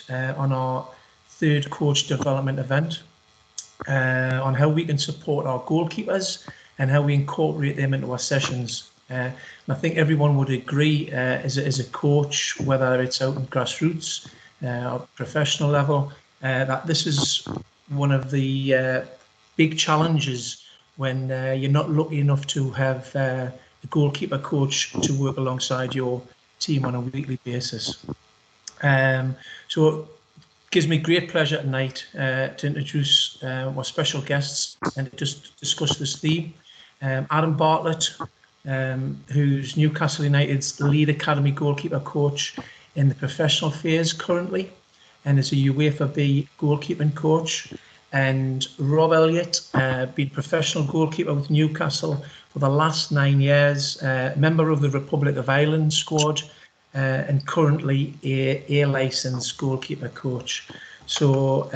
on our third coach development event on how we can support our goalkeepers and how we incorporate them into our sessions. And I think everyone would agree, as a coach, whether it's out in grassroots or professional level, that this is one of the big challenges when you're not lucky enough to have a goalkeeper coach to work alongside your team on a weekly basis. So it gives me great pleasure tonight to introduce our special guests and to just discuss this theme. Adam Bartlett, who's Newcastle United's lead academy goalkeeper coach in the professional phase currently, and is a UEFA B goalkeeping coach. And Rob Elliott, been professional goalkeeper with Newcastle for the last 9 years, member of the Republic of Ireland squad, and currently a licensed goalkeeper coach. So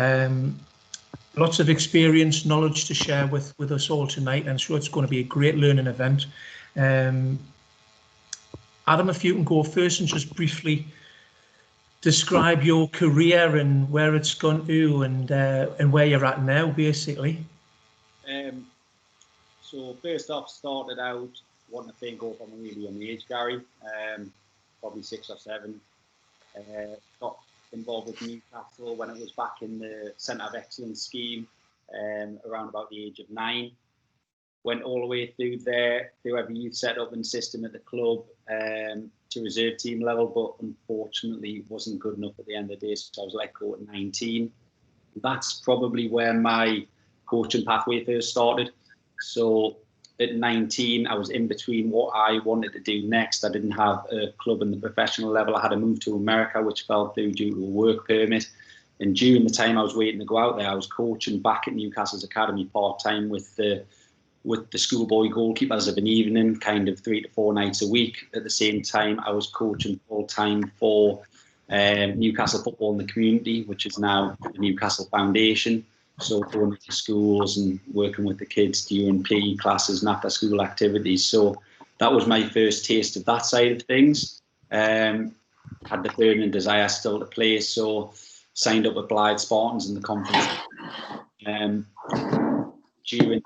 lots of experience, knowledge to share with us all tonight. I'm sure it's going to be a great learning event. Adam, if you can go first and just briefly describe your career and where it's gone to and where you're at now, basically. So first off, started out wanting to play golf from a really young age, Gary, probably 6 or 7. Got involved with Newcastle when it was back in the Centre of Excellence scheme, around about the age of 9. Went all the way through there, through every youth setup and system at the club, to reserve team level, but unfortunately wasn't good enough at the end of the day, so I was let go at 19. That's probably where my coaching pathway first started. So at 19, I was in between what I wanted to do next. I didn't have a club in the professional level. I had to move to America, which fell through due to a work permit. And during the time I was waiting to go out there, I was coaching back at Newcastle's academy part-time with the schoolboy goalkeepers of an evening, kind of 3 to 4 nights a week. At the same time, I was coaching full-time for Newcastle Football in the Community, which is now the Newcastle Foundation. So going to schools and working with the kids during PE classes and after-school activities. So that was my first taste of that side of things. Had the burning desire still to play, so signed up with Blythe Spartans in the conference. During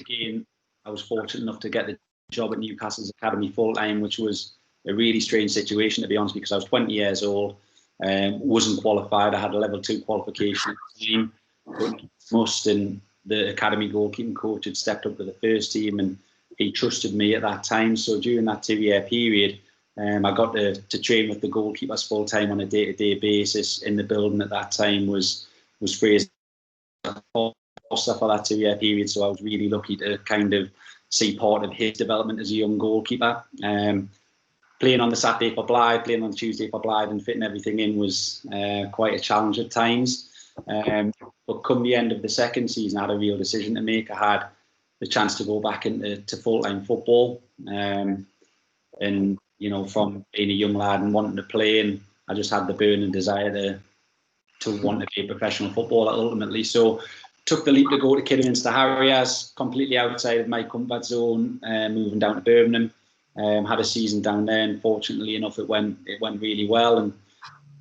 again, I was fortunate enough to get the job at Newcastle's academy full-time, which was a really strange situation, to be honest, because I was 20 years old, wasn't qualified. I had a level 2 qualification at the time, but must, and the academy goalkeeping coach had stepped up to the first team and he trusted me at that time. So during that 2-year period, I got to train with the goalkeepers full-time on a day-to-day basis. In the building at that time was Fraser for that 2-year period, so I was really lucky to kind of see part of his development as a young goalkeeper. Playing on the Saturday for Blythe, playing on the Tuesday for Blythe, and fitting everything in was quite a challenge at times. But come the end of the second season, I had a real decision to make. I had the chance to go back into full-time football, and you know, from being a young lad and wanting to play, and I just had the burning desire to want to be a professional footballer ultimately. So took the leap to go to Kidderminster Harriers, completely outside of my comfort zone, moving down to Birmingham. Had a season down there, and fortunately enough, it went really well, and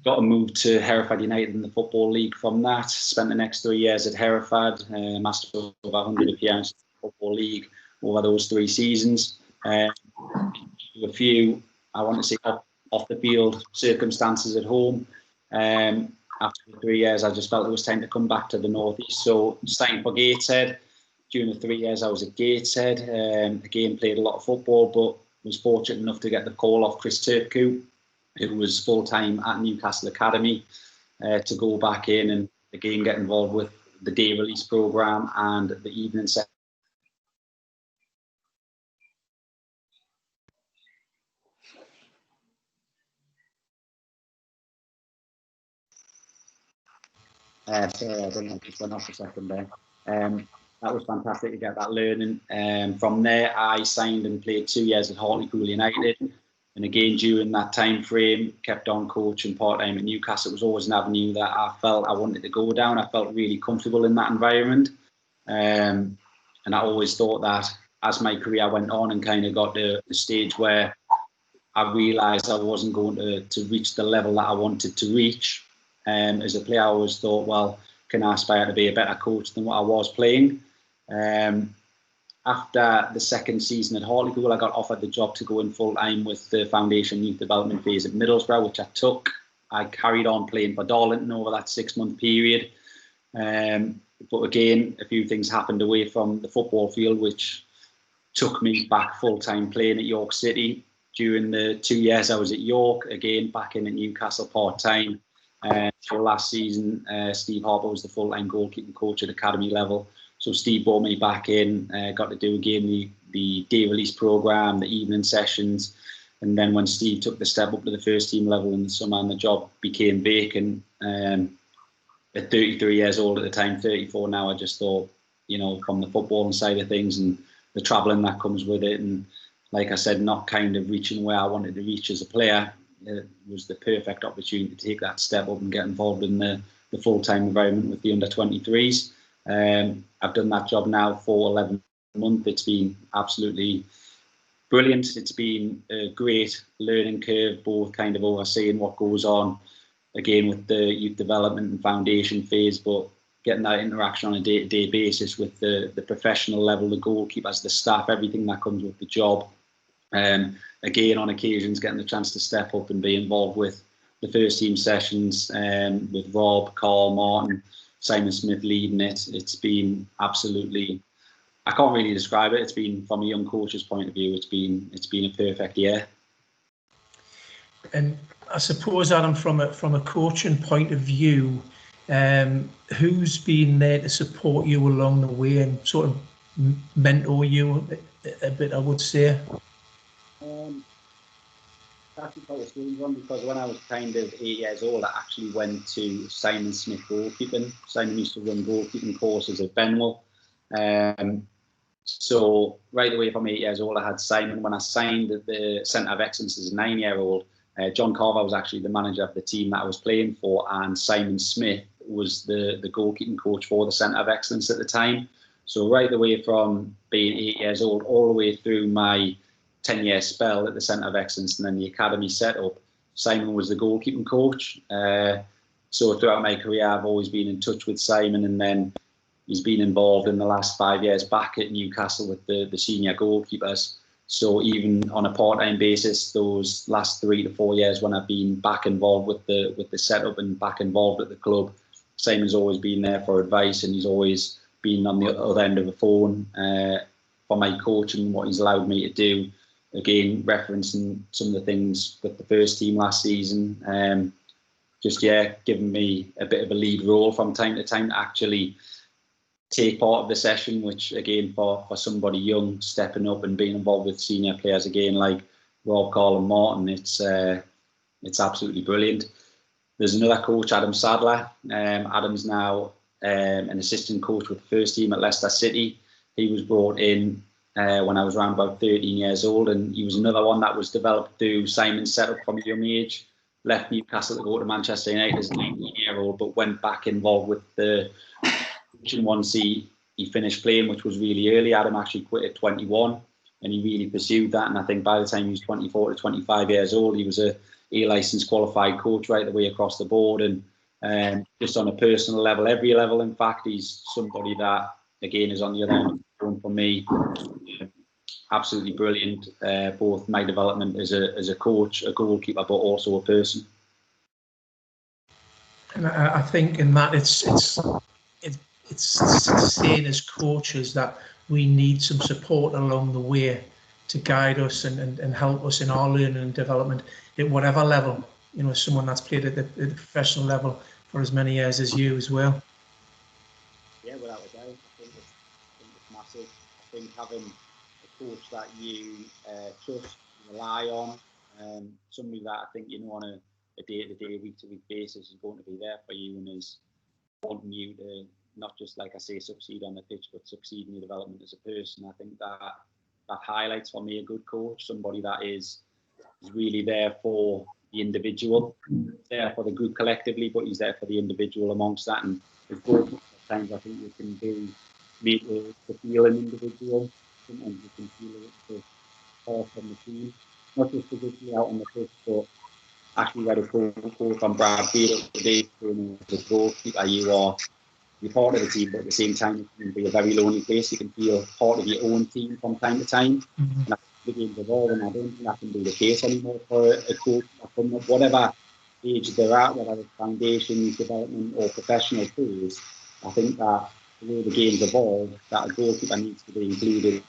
got a move to Hereford United in the Football League from that. Spent the next 3 years at Hereford, mastered over 100 appearances in the Football League over those 3 seasons. A few, I want to say, off the field circumstances at home. After the 3 years, I just felt it was time to come back to the North East. So signed for Gateshead. During the 3 years I was at Gateshead, again played a lot of football, but was fortunate enough to get the call off Chris Turku. It was full-time at Newcastle Academy to go back in and again get involved with the day release programme and the evening set. Sorry, I don't know if it went off a second there. That was fantastic to get that learning. From there, I signed and played 2 years at Hartlepool United. And again, during that time frame, kept on coaching part-time at Newcastle. It was always an avenue that I felt I wanted to go down. I felt really comfortable in that environment. And I always thought that as my career went on and kind of got to the stage where I realised I wasn't going to reach the level that I wanted to reach, As a player, I always thought, well, can I aspire to be a better coach than what I was playing? After the second season at Hartlepool, I got offered the job to go in full-time with the foundation youth development phase at Middlesbrough, which I took. I carried on playing for Darlington over that 6-month period. But again, a few things happened away from the football field, which took me back full-time playing at York City. During the 2 years I was at York, again, back in at Newcastle part-time. So last season, Steve Harper was the full-time goalkeeping coach at academy level. So Steve brought me back in, got to do again the day release programme, the evening sessions. And then when Steve took the step up to the first team level in the summer and the job became vacant, at 33 years old at the time, 34 now, I just thought, you know, from the footballing side of things and the travelling that comes with it, and like I said, not kind of reaching where I wanted to reach as a player, it was the perfect opportunity to take that step up and get involved in the full-time environment with the under-23s. I've done that job now for 11 months. It's been absolutely brilliant. It's been a great learning curve, both kind of overseeing what goes on, again, with the youth development and foundation phase, but getting that interaction on a day-to-day basis with the professional level, the goalkeepers, the staff, everything that comes with the job. Again, on occasions, getting the chance to step up and be involved with the first team sessions with Rob, Carl, Martin, Simon Smith leading it. It's been absolutely, I can't really describe it. It's been, from a young coach's point of view, it's been a perfect year. And I suppose, Adam, from a coaching point of view, who's been there to support you along the way and sort of mentor you a bit, I would say? That's quite a strange one, because when I was kind of 8 years old, I actually went to Simon Smith Goalkeeping. Simon used to run goalkeeping courses at Benwell. So right away from 8 years old, I had Simon. When I signed at the Centre of Excellence as a 9-year-old, John Carver was actually the manager of the team that I was playing for, and Simon Smith was the goalkeeping coach for the Centre of Excellence at the time. So right away from being 8 years old all the way through my 10-year spell at the Centre of Excellence and then the academy setup, Simon was the goalkeeping coach. So throughout my career, I've always been in touch with Simon, and then he's been involved in the last 5 years back at Newcastle with the senior goalkeepers. So even on a part-time basis, those last 3 to 4 years when I've been back involved with the setup and back involved at the club, Simon's always been there for advice, and he's always been on the other end of the phone for my coaching, what he's allowed me to do. Again, referencing some of the things with the first team last season, giving me a bit of a lead role from time to time to actually take part of the session, which again, for somebody young, stepping up and being involved with senior players again like Rob, Carl and Martin, it's absolutely brilliant. There's another coach, Adam Sadler. Adam's now an assistant coach with the first team at Leicester City. He was brought in when I was around about 13 years old, and he was another one that was developed through Simon's setup from a young age. Left Newcastle to go to Manchester United as a 19-year-old, but went back involved with the coaching once he finished playing, which was really early. Adam actually quit at 21, and he really pursued that. And I think by the time he was 24 to 25 years old, he was a licensed qualified coach right the way across the board. And just on a personal level, every level, in fact, he's somebody that, again, is on the other end of the phone for me. Absolutely brilliant, both my development as a coach, a goalkeeper, but also a person. And I think in that it's saying as coaches that we need some support along the way to guide us and help us in our learning and development at whatever level. You know, someone that's played at the professional level for as many years as you as well. Yeah, without a doubt. I think it's massive. I think having a coach that you trust, rely on, somebody that I think, you know, on a day-to-day, week-to-week basis is going to be there for you and is wanting you to not just, like I say, succeed on the pitch, but succeed in your development as a person. I think that highlights for me a good coach, somebody that is really there for the individual, there for the group collectively, but he's there for the individual amongst that. And as both times I think you can do meet to feel an individual. Sometimes you can feel it to fall from the team, not just physically out on the pitch, but actually read a quote from Brad Field today, saying as a goalkeeper, you're part of the team, but at the same time, it can be a very lonely place. You can feel part of your own team from time to time. Mm-hmm. And I think the game's evolving. I don't think that can be the case anymore for a coach. Whatever age they're at, whether it's foundation, development, or professional phase, I think that the way the game's evolved, that a goalkeeper needs to be included.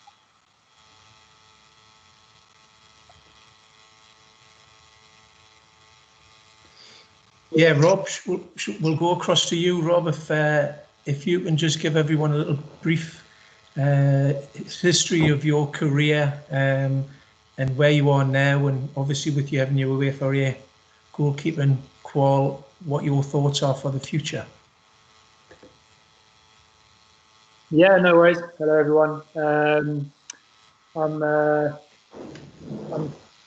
Yeah, Rob, we'll go across to you, Rob, if you can just give everyone a little brief history of your career and where you are now, and obviously with you having your UFRA goalkeeping qual, what your thoughts are for the future. Yeah, no worries. Hello, everyone. I'm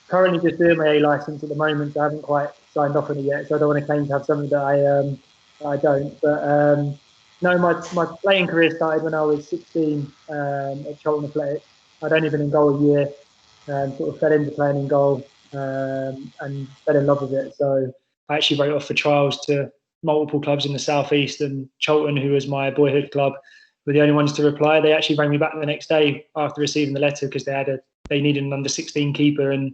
currently just doing my A license at the moment, so I haven't quite signed off on it yet. So I don't want to claim to have something that I don't. But no, my playing career started when I was 16 at Cheltenham Athletic. I'd only been in goal a year, sort of fell into playing in goal and fell in love with it. So I actually wrote off for trials to multiple clubs in the southeast, and Cheltenham, who was my boyhood club, were the only ones to reply. They actually rang me back the next day after receiving the letter because they needed an under-16 keeper, and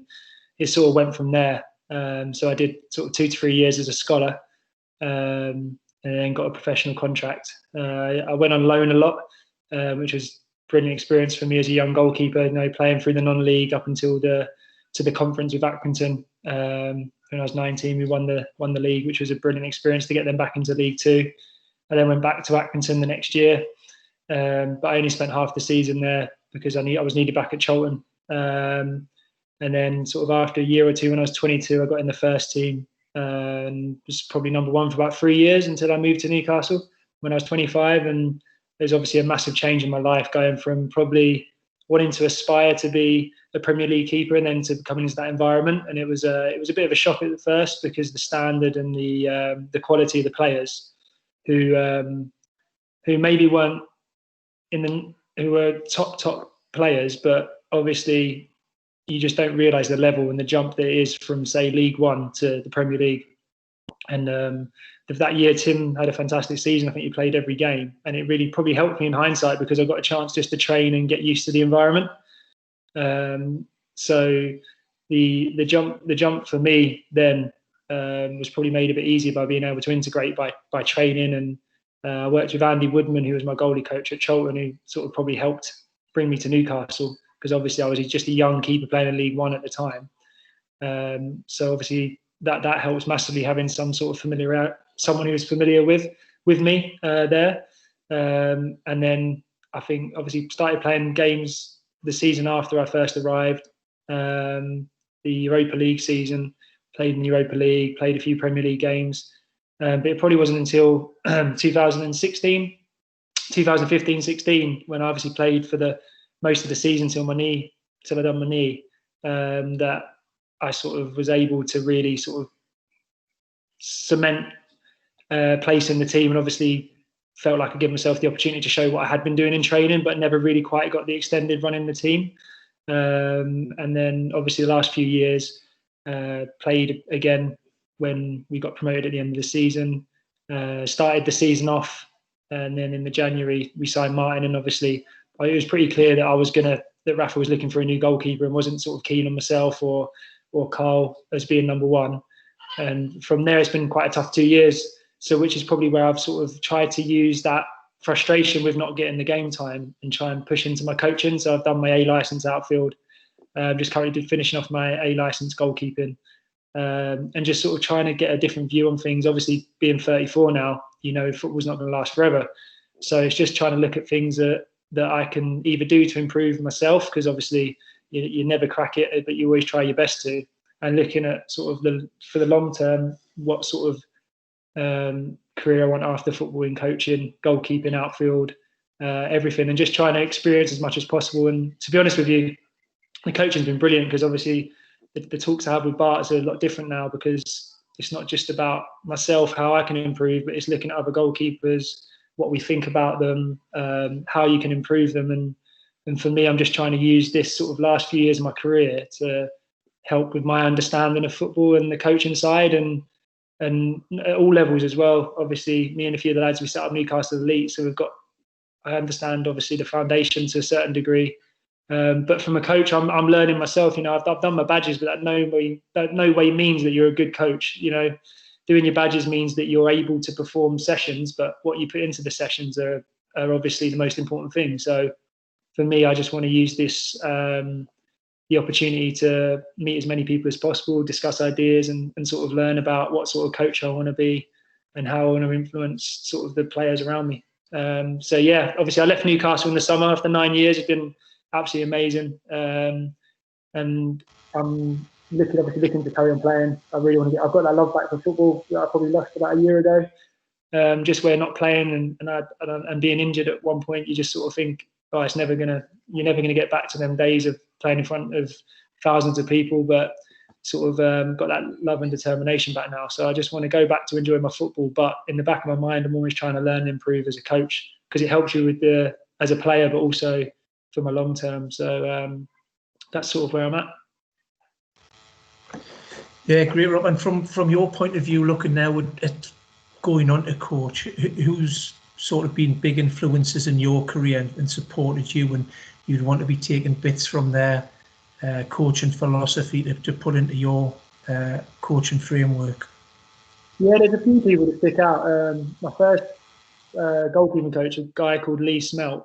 it sort of went from there. So I did sort of 2 to 3 years as a scholar, and then got a professional contract. I went on loan a lot, which was a brilliant experience for me as a young goalkeeper. Playing through the non-league up until the conference with Accrington. When I was 19, we won the league, which was a brilliant experience to get them back into League Two. I then went back to Accrington the next year, but I only spent half the season there because I was needed back at Cheltenham. And then sort of after a year or two, when I was 22, I got in the first team and was probably number one for about 3 years until I moved to Newcastle when I was 25. And there's obviously a massive change in my life, going from probably wanting to aspire to be a Premier League keeper and then to coming into that environment. And it was a bit of a shock at first because the standard and the quality of the players who maybe weren't who were top players, but obviously you just don't realise the level and the jump that it is from, say, League One to the Premier League. And that year, Tim had a fantastic season. I think he played every game, and it really probably helped me in hindsight because I got a chance just to train and get used to the environment. So the jump for me then was probably made a bit easier by being able to integrate by training. And I worked with Andy Woodman, who was my goalie coach at Cheltenham, who sort of probably helped bring me to Newcastle because obviously I was just a young keeper playing in League One at the time. So obviously that helps massively, having some sort of someone who was familiar with me there. And then I think obviously started playing games the season after I first arrived. The Europa League season, played in the Europa League, played a few Premier League games. But it probably wasn't until 2015-16 when I obviously played for the most of the season till I done my knee, that I sort of was able to really sort of cement place in the team, and obviously felt like I gave myself the opportunity to show what I had been doing in training, but never really quite got the extended run in the team. And then obviously the last few years played again when we got promoted at the end of the season, started the season off, and then in the January we signed Martin, and obviously it was pretty clear that that Rafa was looking for a new goalkeeper and wasn't sort of keen on myself or Carl as being number one. And from there it's been quite a tough 2 years, so which is probably where I've sort of tried to use that frustration with not getting the game time and try and push into my coaching. So I've done my A license outfield, just currently finishing off my A license goalkeeping, and just sort of trying to get a different view on things. Obviously being 34 now, football's not going to last forever. So it's just trying to look at things that I can either do to improve myself, because obviously you never crack it, but you always try your best to, and looking at sort of for the long term, what sort of career I want after football in coaching, goalkeeping, outfield, everything, and just trying to experience as much as possible. And to be honest with you, the coaching's been brilliant, because obviously the talks I have with Bart are a lot different now, because it's not just about myself, how I can improve, but it's looking at other goalkeepers, what we think about them, how you can improve them. And for me, I'm just trying to use this sort of last few years of my career to help with my understanding of football and the coaching side, and at all levels as well. Obviously, me and a few of the lads, we set up Newcastle Elite, so I understand obviously the foundation to a certain degree. But from a coach, I'm learning myself. I've done my badges, but that no way means that you're a good coach. Doing your badges means that you're able to perform sessions, but what you put into the sessions are obviously the most important thing. So for me, I just want to use this the opportunity to meet as many people as possible, discuss ideas, and sort of learn about what sort of coach I want to be and how I want to influence sort of the players around me. So yeah, obviously I left Newcastle in the summer after 9 years. It's been absolutely amazing, and I'm looking to carry on playing. I really want to I've got that love back for football that I probably lost about a year ago. Just where not playing and being injured at one point, you just sort of think, oh, you're never gonna get back to them days of playing in front of thousands of people. But sort of got that love and determination back now. So I just want to go back to enjoy my football. But in the back of my mind, I'm always trying to learn and improve as a coach, because it helps you as a player, but also for my long term. So that's sort of where I'm at. Yeah, great, Rob. And from your point of view, looking now at going on to coach, who's sort of been big influences in your career and supported you, and you'd want to be taking bits from their coaching philosophy to put into your coaching framework? Yeah, there's a few people that stick out. My first goalkeeping coach, a guy called Lee Smelt,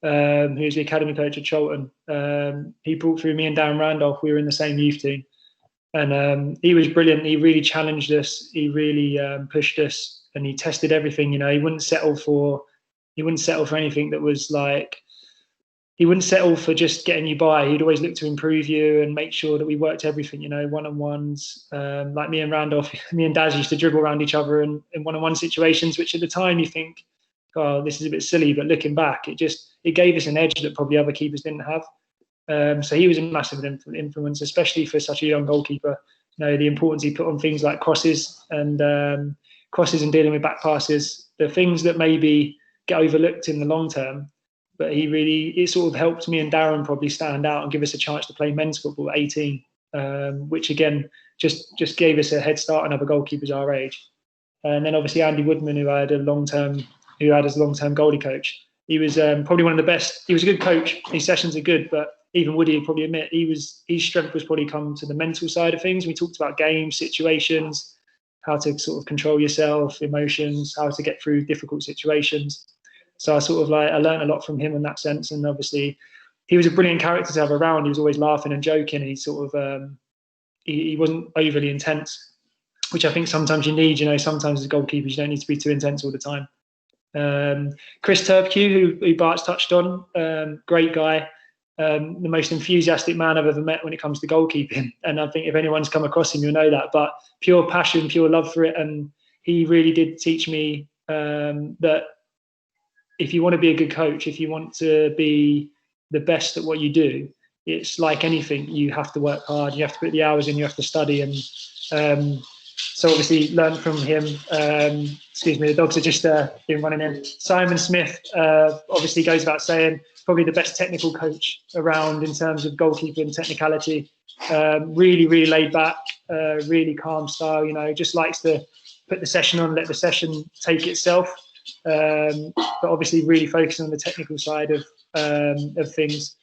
who's the academy coach at Cholton. He brought through me and Darren Randolph. We were in the same youth team, and he was brilliant. He really challenged us. He really pushed us, and he tested everything. He wouldn't settle for anything that was like. He wouldn't settle for just getting you by. He'd always look to improve you and make sure that we worked everything, one-on-ones. Like me and Randolph, me and Daz used to dribble around each other in one-on-one situations, which at the time you think, oh, this is a bit silly. But looking back, it gave us an edge that probably other keepers didn't have. So he was a massive influence, especially for such a young goalkeeper. The importance he put on things like crosses and dealing with back passes, the things that maybe get overlooked in the long term. But it sort of helped me and Darren probably stand out and give us a chance to play men's football at 18, which again just gave us a head start on other goalkeepers our age. And then obviously Andy Woodman, who had as long-term goalie coach. He was probably one of the best. He was a good coach. His sessions are good, but even Woody would probably admit his strength was probably come to the mental side of things. We talked about games, situations, how to sort of control yourself, emotions, how to get through difficult situations. So I sort of I learned a lot from him in that sense. And obviously he was a brilliant character to have around. He was always laughing and joking. He sort of, he wasn't overly intense, which I think sometimes you need. Sometimes as goalkeepers, you don't need to be too intense all the time. Chris Turpke, who Bart's touched on, great guy. The most enthusiastic man I've ever met when it comes to goalkeeping. And I think if anyone's come across him, you'll know that. But pure passion, pure love for it. And he really did teach me that if you want to be a good coach, if you want to be the best at what you do, it's like anything. You have to work hard. You have to put the hours in. You have to study. And so obviously learned from him. Excuse me, the dogs are just been running in. Simon Smith obviously goes without saying, probably the best technical coach around in terms of goalkeeping technicality. Really, really laid back, really calm style. Just likes to put the session on, let the session take itself. But obviously really focusing on the technical side of things.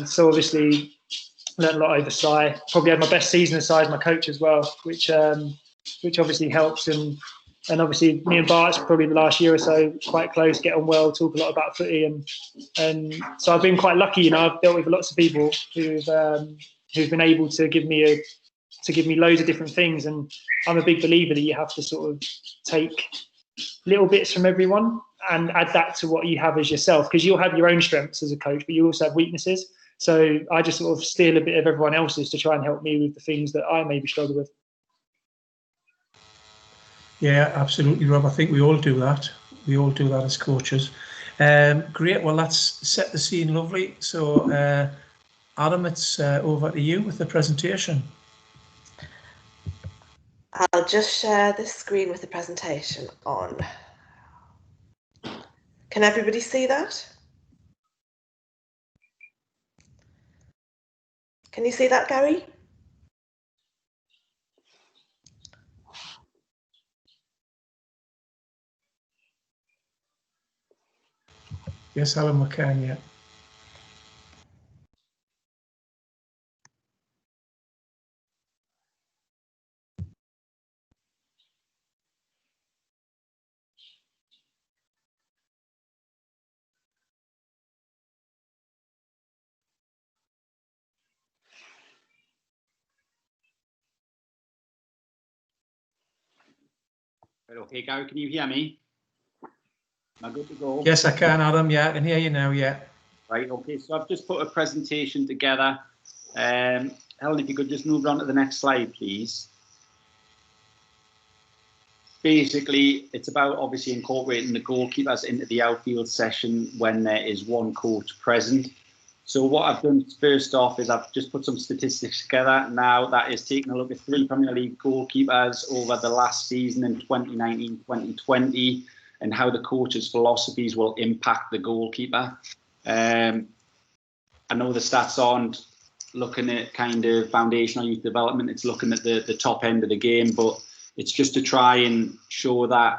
So obviously learned a lot over Si. Probably had my best season aside my coach as well, which obviously helps. And obviously me and Bart's probably the last year or so quite close, get on well, talk a lot about footy, and so I've been quite lucky. I've dealt with lots of people who've been able to give me loads of different things, and I'm a big believer that you have to sort of take little bits from everyone and add that to what you have as yourself, because you'll have your own strengths as a coach, but you also have weaknesses. So I just sort of steal a bit of everyone else's to try and help me with the things that I maybe struggle with. Yeah, absolutely, Rob. I think we all do that. We all do that as coaches. Great. Well, that's set the scene lovely. So, Adam, it's over to you with the presentation. I'll just share the screen with the presentation on. Can everybody see that? Can you see that, Gary? Yes, Alan, we can, yeah. Right, okay, Gary, can you hear me? Am I good to go? Yes, I can, Adam. Yeah, I can hear you now, yeah. Right, okay, so I've just put a presentation together. Helen, if you could just move on to the next slide, please. Basically, it's about obviously incorporating the goalkeepers into the outfield session when there is one coach present. So what I've done first off is I've just put some statistics together. Now that is taking a look at 3 Premier League goalkeepers over the last season in 2019-2020 and how the coach's philosophies will impact the goalkeeper. I know the stats aren't looking at kind of foundational youth development. It's looking at the top end of the game, but it's just to try and show that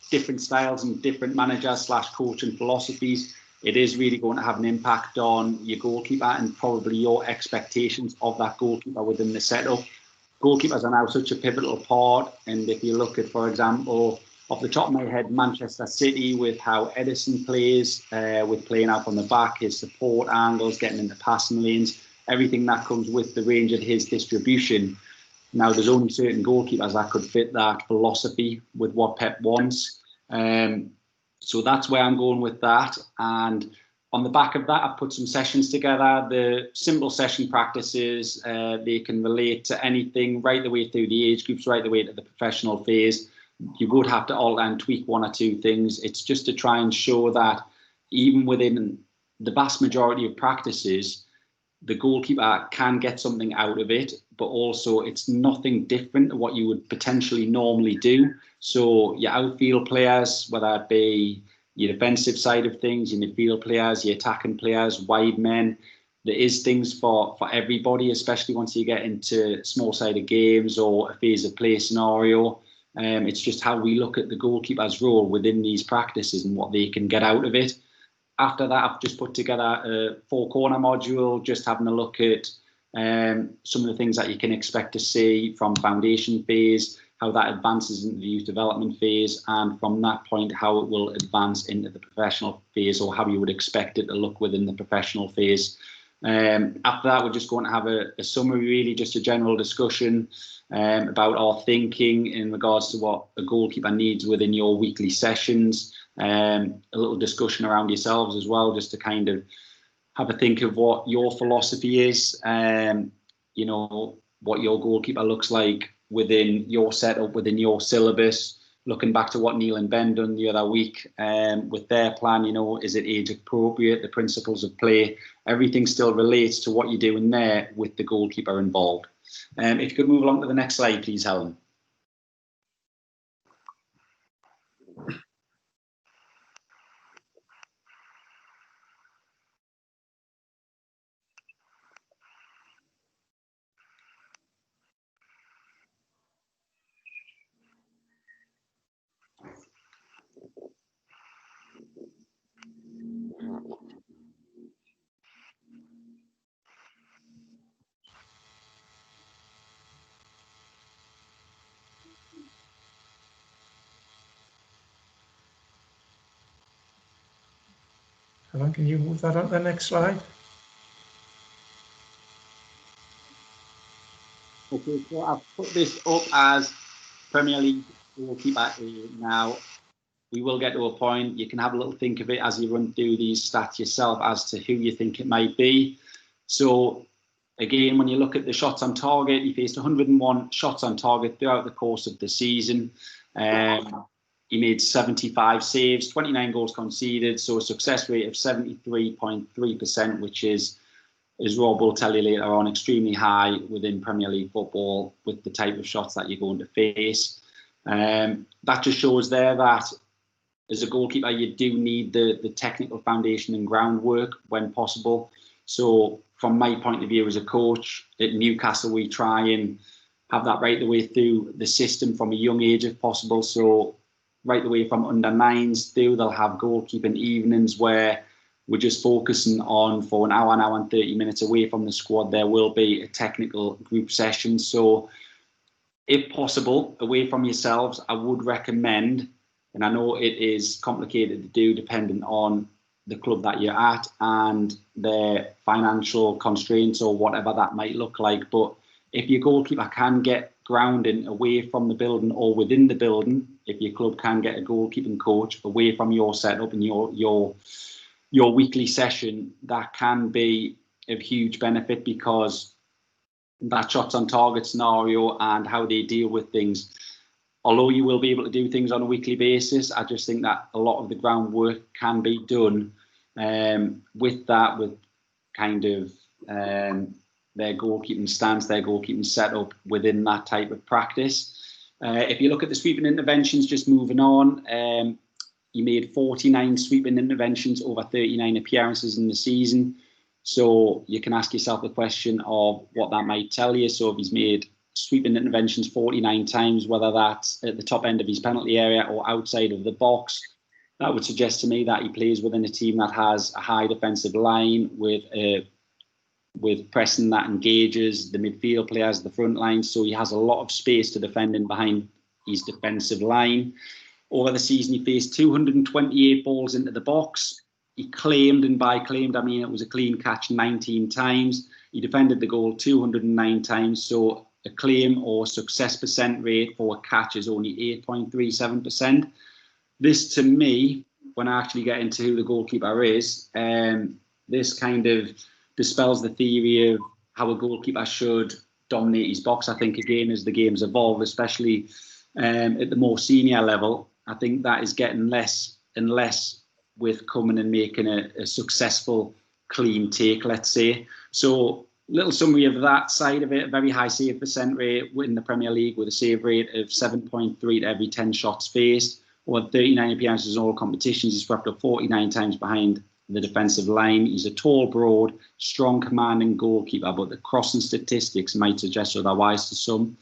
different styles and different managers / coach and philosophies, it is really going to have an impact on your goalkeeper and probably your expectations of that goalkeeper within the setup. Goalkeepers are now such a pivotal part. And if you look at, for example, off the top of my head, Manchester City with how Edison plays, with playing out from the back, his support angles, getting into passing lanes, everything that comes with the range of his distribution. Now, there's only certain goalkeepers that could fit that philosophy with what Pep wants. So that's where I'm going with that. And on the back of that, I've put some sessions together. The simple session practices, they can relate to anything right the way through the age groups, right the way to the professional phase. You would have to alter and tweak 1 or 2 things. It's just to try and show that even within the vast majority of practices, the goalkeeper can get something out of it, but also it's nothing different to what you would potentially normally do. So your outfield players, whether it be your defensive side of things, your midfield players, your attacking players, wide men, there is things for everybody, especially once you get into small-sided games or a phase of play scenario. It's just how we look at the goalkeeper's role within these practices and what they can get out of it. After that, I've just put together a 4-corner module, just having a look at some of the things that you can expect to see from foundation phase, how that advances into the youth development phase, and from that point, how it will advance into the professional phase, or how you would expect it to look within the professional phase. After that, we're just going to have a summary, really, just a general discussion about our thinking in regards to what a goalkeeper needs within your weekly sessions. A little discussion around yourselves as well, just to kind of have a think of what your philosophy is, you know, what your goalkeeper looks like within your setup, within your syllabus. Looking back to what Neil and Ben done the other week with their plan, you know, is it age appropriate? The principles of play, everything still relates to what you're doing there with the goalkeeper involved. If you could move along to the next slide, please, Helen. Helen, can you move that on to the next slide? Okay, so I've put this up as Premier League goalkeeper now. We will get to a point, you can have a little think of it as you run through these stats yourself as to who you think it might be. So again, when you look at the shots on target, he faced 101 shots on target throughout the course of the season. He made 75 saves, 29 goals conceded, so a success rate of 73.3%, which is, as Rob will tell you later on, extremely high within Premier League football with the type of shots that you're going to face. That just shows there that as a goalkeeper, you do need the technical foundation and groundwork when possible. So from my point of view as a coach, at Newcastle, we try and have that right the way through the system from a young age if possible. So right the way from under 9s through, they'll have goalkeeping evenings where we're just focusing on, for an hour and 30 minutes away from the squad, there will be a technical group session. So if possible, away from yourselves, I would recommend, and I know it is complicated to do depending on the club that you're at and their financial constraints or whatever that might look like, but if your goalkeeper can get grounding away from the building or within the building, if your club can get a goalkeeping coach away from your setup and your weekly session, that can be of huge benefit, because that shots on target scenario and how they deal with things, although you will be able to do things on a weekly basis, I just think that a lot of the groundwork can be done with kind of their goalkeeping stance, their goalkeeping setup within that type of practice. If you look at the sweeping interventions, just moving on, he made 49 sweeping interventions over 39 appearances in the season. So you can ask yourself the question of what that might tell you. So if he's made sweeping interventions 49 times, whether that's at the top end of his penalty area or outside of the box, that would suggest to me that he plays within a team that has a high defensive line with pressing that engages the midfield players, the front line. So he has a lot of space to defend in behind his defensive line. Over the season, he faced 228 balls into the box. He claimed, and by claimed, I mean it was a clean catch 19 times. He defended the goal 209 times. So a claim or success percent rate for a catch is only 8.37%. This, to me, when I actually get into who the goalkeeper is, this kind of dispels the theory of how a goalkeeper should dominate his box. I think, again, as the game's evolved, especially at the more senior level, I think that is getting less and less with coming and making a successful clean take, let's say. So, little summary of that side of it: a very high save percent rate in the Premier League with a save rate of 7.3 to every 10 shots faced. Or 39 appearances in all competitions. He's swept up 49 times behind the defensive line. He's a tall, broad, strong, commanding goalkeeper, but the crossing statistics might suggest otherwise to some.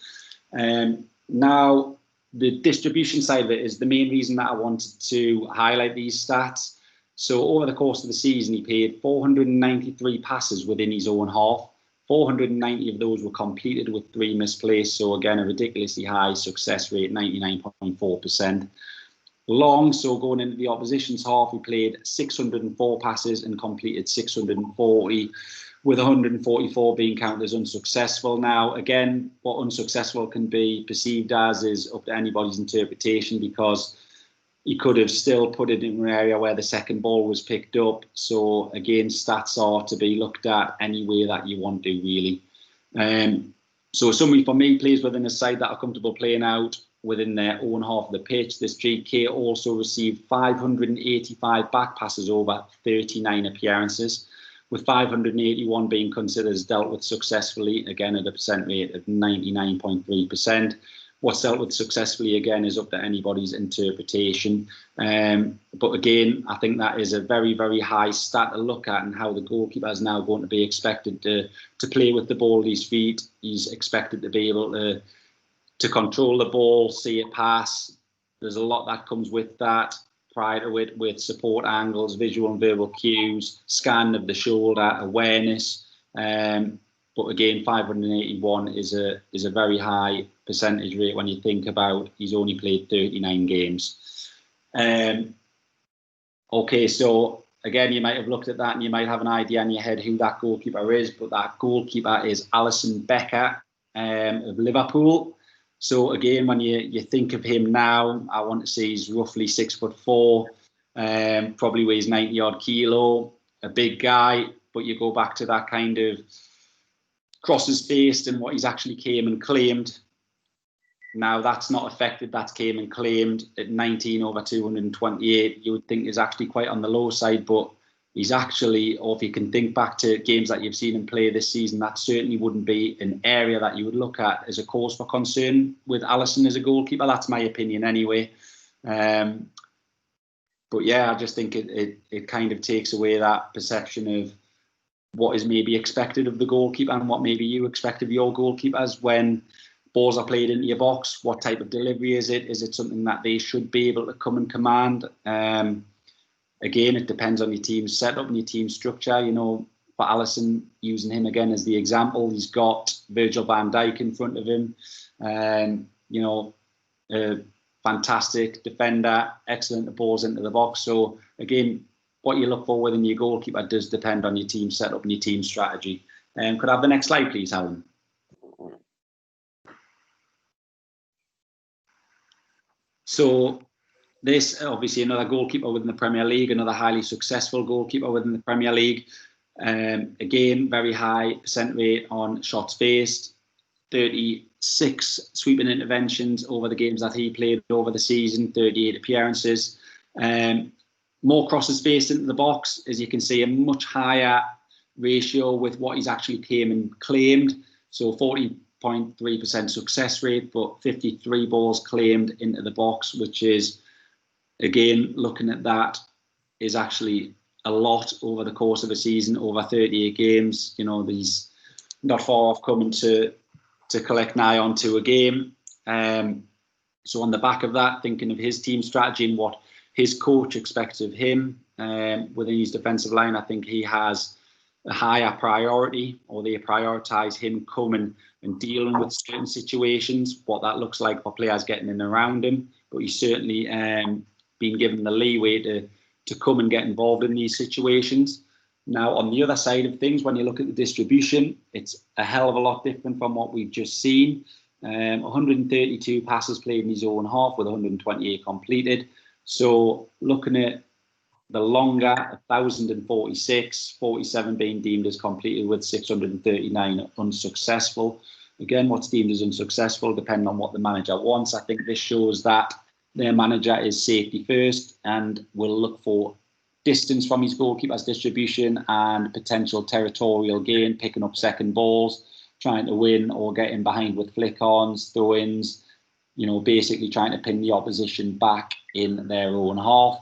Now, the distribution side of it is the main reason that I wanted to highlight these stats. So over the course of the season, he paid 493 passes within his own half. 490 of those were completed with 3 misplaced. So again, a ridiculously high success rate, 99.4%. Long, so going into the opposition's half, he played 604 passes and completed 640, with 144 being counted as unsuccessful. Now, again, what unsuccessful can be perceived as is up to anybody's interpretation, because he could have still put it in an area where the second ball was picked up. So again, stats are to be looked at any way that you want to, really. So a summary for me: plays within a side that are comfortable playing out within their own half of the pitch. This GK also received 585 back passes over 39 appearances, with 581 being considered as dealt with successfully, again at a percent rate of 99.3%. What's dealt with successfully, again, is up to anybody's interpretation. But again, I think that is a very, very high stat to look at, and how the goalkeeper is now going to be expected to play with the ball at his feet. He's expected to be able to control the ball, see it pass. There's a lot that comes with that prior to it, with support angles, visual and verbal cues, scan of the shoulder, awareness. But again, 581 is a very high percentage rate when you think about he's only played 39 games. Okay, so again, you might have looked at that and you might have an idea in your head who that goalkeeper is, but that goalkeeper is Alisson Becker of Liverpool. So again, when you think of him now, I want to say he's roughly 6'4", probably weighs 90 odd kilo, a big guy. But you go back to that kind of crosses faced and what he's actually came and claimed. Now that's not affected. That's came and claimed at 19 over 228. You would think is actually quite on the low side, but he's actually, or if you can think back to games that you've seen him play this season, that certainly wouldn't be an area that you would look at as a cause for concern with Alisson as a goalkeeper. That's my opinion anyway. But yeah, I just think it kind of takes away that perception of what is maybe expected of the goalkeeper and what maybe you expect of your goalkeepers when balls are played into your box. What type of delivery is it? Is it something that they should be able to come and command? again, it depends on your team setup and your team structure. You know, for Alisson, using him again as the example, he's got Virgil van Dijk in front of him. You know, fantastic defender, excellent balls into the box. So again, what you look for within your goalkeeper does depend on your team setup and your team strategy. Could I have the next slide, please, Alan? So this, obviously, another goalkeeper within the Premier League, another highly successful goalkeeper within the Premier League. Again, very high percent rate on shots faced, 36 sweeping interventions over the games that he played over the season, 38 appearances. More crosses faced into the box, as you can see, a much higher ratio with what he's actually came and claimed. So 40.3% success rate, but 53 balls claimed into the box, which is, again, looking at that, is actually a lot over the course of a season, over 38 games. You know, he's not far off coming to collect nigh onto a game. So on the back of that, thinking of his team strategy and what his coach expects of him within his defensive line, I think he has a higher priority, or they prioritise him coming and dealing with certain situations, what that looks like for players getting in around him. But he's certainly been given the leeway to come and get involved in these situations. Now, on the other side of things, when you look at the distribution, it's a hell of a lot different from what we've just seen. 132 passes played in his own half with 128 completed. So looking at the longer, 1,046, 47 being deemed as completed with 639 unsuccessful. Again, what's deemed as unsuccessful, depending on what the manager wants. I think this shows that their manager is safety first and will look for distance from his goalkeeper's distribution and potential territorial gain, picking up second balls, trying to win or get in behind with flick-ons, throw-ins, you know, basically trying to pin the opposition back in their own half.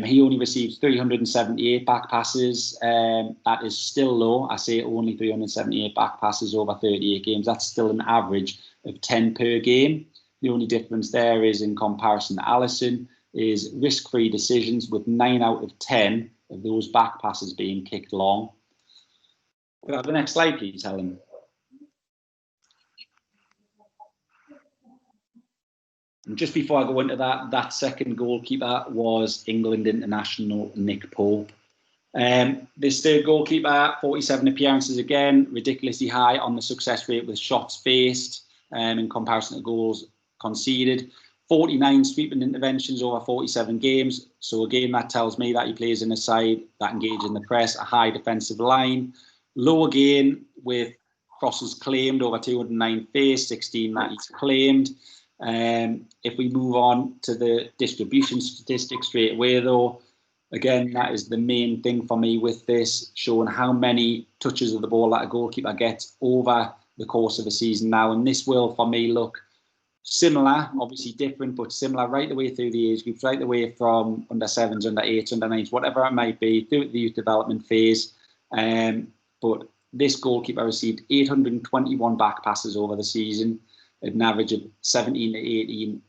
He only receives 378 back passes. That is still low. I say only 378 back passes over 38 games. That's still an average of 10 per game. The only difference there is, in comparison to Alisson, is risk-free decisions, with 9 out of 10 of those back passes being kicked long. Could I have the next slide, please, Helen? And just before I go into that second goalkeeper was England international Nick Pope. This third goalkeeper, 47 appearances again, ridiculously high on the success rate with shots faced in comparison to goals conceded. 49 sweeping interventions over 47 games. So again, that tells me that he plays in a side that engage in the press, a high defensive line. Low again with crosses claimed over 209 faced, 16 that he's claimed. If we move on to the distribution statistics straight away, though, again, that is the main thing for me with this, showing how many touches of the ball that a goalkeeper gets over the course of a season now. And this will, for me, look similar, obviously different, but similar right the way through the age groups, right the way from under 7s, under 8s, under 9s, whatever it might be, through the youth development phase. But this goalkeeper received 821 back passes over the season, at an average of 17 to 18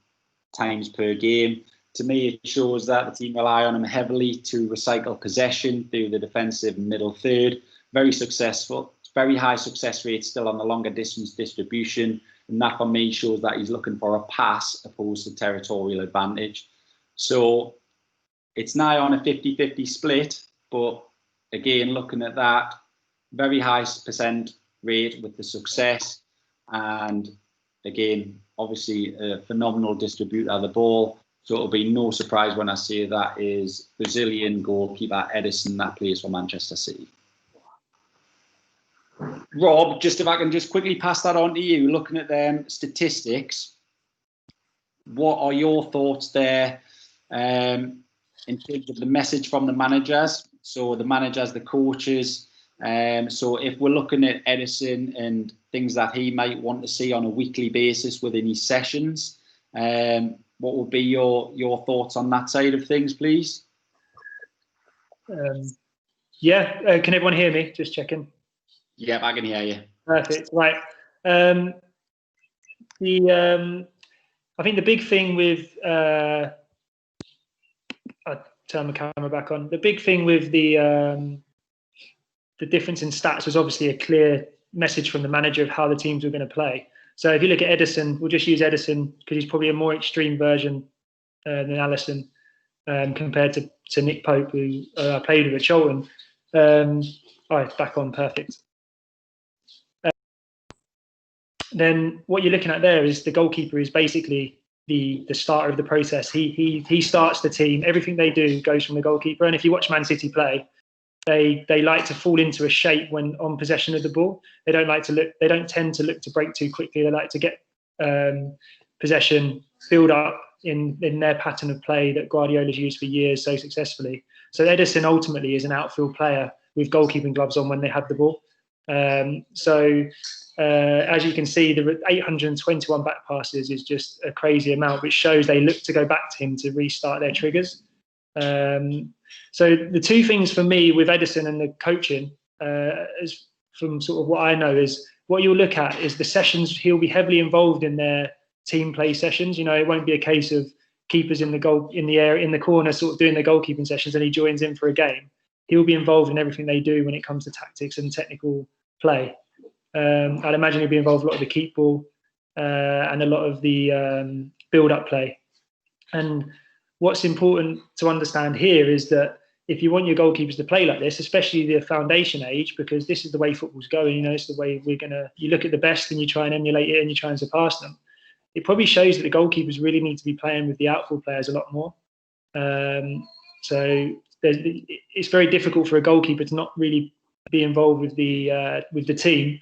times per game. To me, it shows that the team rely on him heavily to recycle possession through the defensive middle third. Very successful. Very high success rate still on the longer distance distribution. And that, for me, shows that he's looking for a pass opposed to territorial advantage. So it's nigh on a 50-50 split. But again, looking at that, very high percent rate with the success. And again, obviously a phenomenal distributor of the ball. So it'll be no surprise when I say that is Brazilian goalkeeper Edison that plays for Manchester City. Rob, just if I can just quickly pass that on to you, looking at them statistics, what are your thoughts there in terms of the message from the managers? So the managers, the coaches. So if we're looking at Edison and things that he might want to see on a weekly basis within his sessions, what would be your thoughts on that side of things, please? Can everyone hear me? Just checking. Yeah, I can hear you. Perfect. Right. I think the big thing with turn the camera back on. The big thing with the difference in stats was obviously a clear message from the manager of how the teams were going to play. So if you look at Edison, we'll just use Edison because he's probably a more extreme version than Allison compared to Nick Pope, who I played with at Cholton. Back on, perfect. Then what you're looking at there is the goalkeeper is basically the starter of the process. He starts the team. Everything they do goes from the goalkeeper. And if you watch Man City play, they like to fall into a shape when on possession of the ball. They don't tend to look to break too quickly. They like to get possession, build up in their pattern of play that Guardiola's used for years so successfully. So Edison ultimately is an outfield player with goalkeeping gloves on when they have the ball. As you can see, the 821 back passes is just a crazy amount, which shows they look to go back to him to restart their triggers. So the two things for me with Edison and the coaching, is from sort of what I know, is what you'll look at is the sessions. He'll be heavily involved in their team play sessions. You know, it won't be a case of keepers in the corner sort of doing their goalkeeping sessions and he joins in for a game. He'll be involved in everything they do when it comes to tactics and technical play. I'd imagine he'll be involved a lot of the keep ball and a lot of the build-up play. And what's important to understand here is that if you want your goalkeepers to play like this, especially the foundation age, because this is the way football's going, you know, it's the way you look at the best and you try and emulate it and you try and surpass them. It probably shows that the goalkeepers really need to be playing with the outfield players a lot more. So it's very difficult for a goalkeeper to not really be involved with the team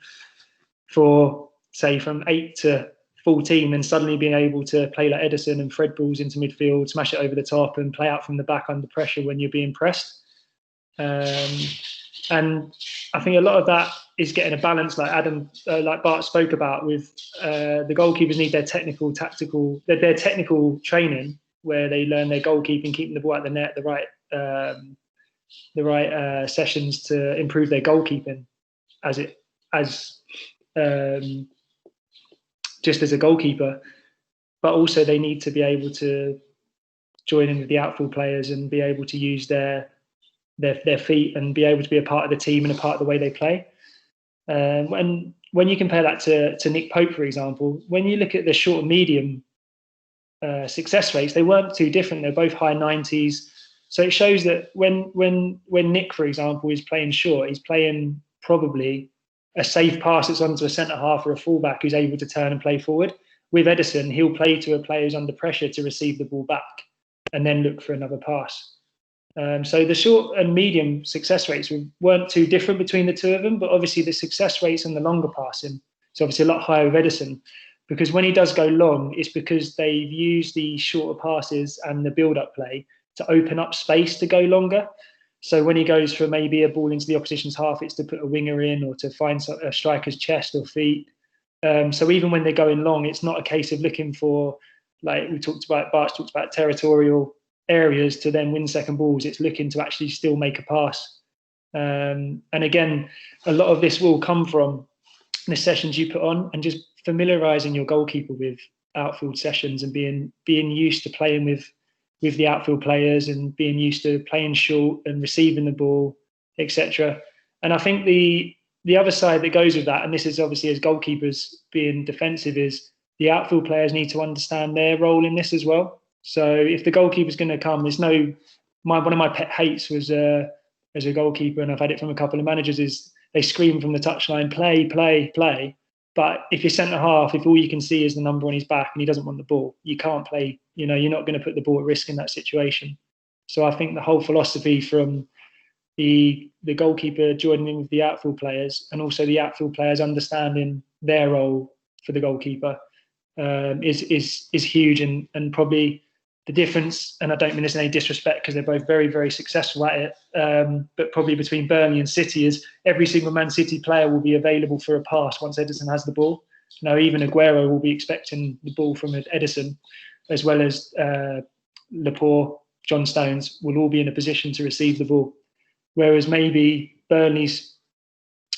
for, say, from 8 to 14 and suddenly being able to play like Edison and thread balls into midfield, smash it over the top and play out from the back under pressure when you're being pressed. And I think a lot of that is getting a balance, like like Bart spoke about, with the goalkeepers need their technical training where they learn their goalkeeping, keeping the ball out of the net, the right sessions to improve their goalkeeping just as a goalkeeper, but also they need to be able to join in with the outfield players and be able to use their feet and be able to be a part of the team and a part of the way they play. And when you compare that to Nick Pope, for example, when you look at the short and medium success rates, they weren't too different. They're both high 90s. So it shows that when Nick, for example, is playing short, he's playing probably a safe pass that's onto a centre half or a fullback who's able to turn and play forward. With Edison, he'll play to a player who's under pressure to receive the ball back and then look for another pass. So the short and medium success rates weren't too different between the two of them, but obviously the success rates on the longer passing is obviously a lot higher with Edison, because when he does go long, it's because they've used the shorter passes and the build-up play to open up space to go longer. So when he goes for maybe a ball into the opposition's half, it's to put a winger in or to find a striker's chest or feet. So even when they're going long, it's not a case of looking for, like Bart's talked about territorial areas to then win second balls. It's looking to actually still make a pass. And again, a lot of this will come from the sessions you put on and just familiarising your goalkeeper with outfield sessions and being used to playing with the outfield players and being used to playing short and receiving the ball, etc. And I think the other side that goes with that, and this is obviously as goalkeepers being defensive, is the outfield players need to understand their role in this as well. So if the goalkeeper's going to come, one of my pet hates was as a goalkeeper, and I've had it from a couple of managers, is they scream from the touchline, play, play, play. But if you're centre half, if all you can see is the number on his back and he doesn't want the ball, you can't play. You know, you're not going to put the ball at risk in that situation. So I think the whole philosophy from the goalkeeper joining in with the outfield players and also the outfield players understanding their role for the goalkeeper is huge, and probably the difference, and I don't mean this in any disrespect because they're both very, very successful at it, but probably between Burnley and City is every single Man City player will be available for a pass once Edison has the ball. Now, even Aguero will be expecting the ball from Edison, as well as Laporte, John Stones will all be in a position to receive the ball. Whereas maybe Burnley's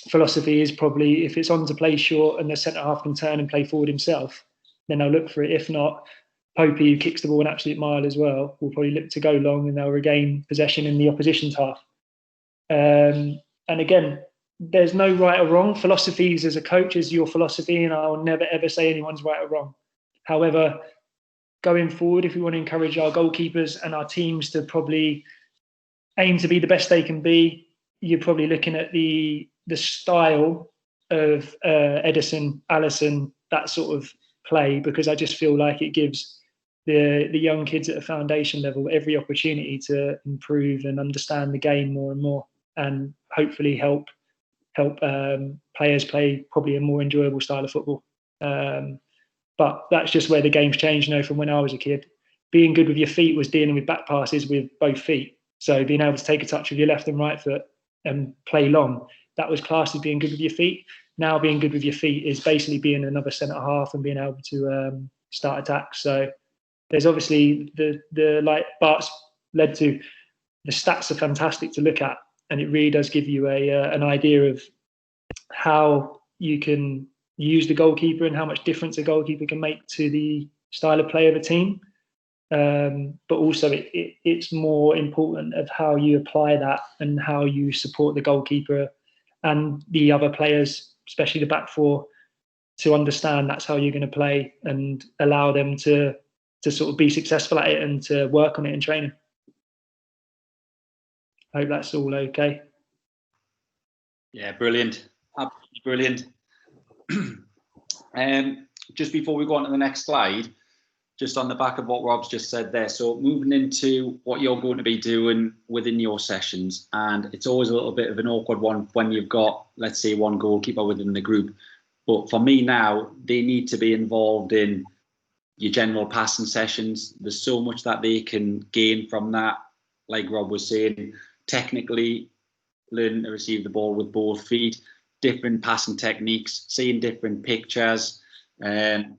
philosophy is probably if it's on to play short and the centre-half can turn and play forward himself, then they'll look for it. If not, Popey, who kicks the ball an absolute mile as well, will probably look to go long and they'll regain possession in the opposition's half. And again, there's no right or wrong. Philosophies as a coach is your philosophy, and I'll never ever say anyone's right or wrong. However, going forward, if we want to encourage our goalkeepers and our teams to probably aim to be the best they can be, you're probably looking at the style of Edison, Alisson, that sort of play, because I just feel like it gives the young kids at a foundation level every opportunity to improve and understand the game more and more, and hopefully help players play probably a more enjoyable style of football. But that's just where the game's changed, from when I was a kid. Being good with your feet was dealing with back passes with both feet. So being able to take a touch with your left and right foot and play long, that was classed as being good with your feet. Now being good with your feet is basically being another centre half and being able to start attacks. So there's obviously the like Bart's led to, the stats are fantastic to look at, and it really does give you an idea of how you can use the goalkeeper and how much difference a goalkeeper can make to the style of play of a team. But also it's more important of how you apply that and how you support the goalkeeper and the other players, especially the back four, to understand that's how you're going to play and allow them to sort of be successful at it and to work on it in training. I hope that's all okay. Yeah, brilliant. Absolutely brilliant. Just before we go on to the next slide, just on the back of what Rob's just said there, so moving into what you're going to be doing within your sessions, and it's always a little bit of an awkward one when you've got, let's say, one goalkeeper within the group. But for me now, they need to be involved in your general passing sessions. There's so much that they can gain from that. Like Rob was saying, technically learning to receive the ball with both feet, different passing techniques, seeing different pictures,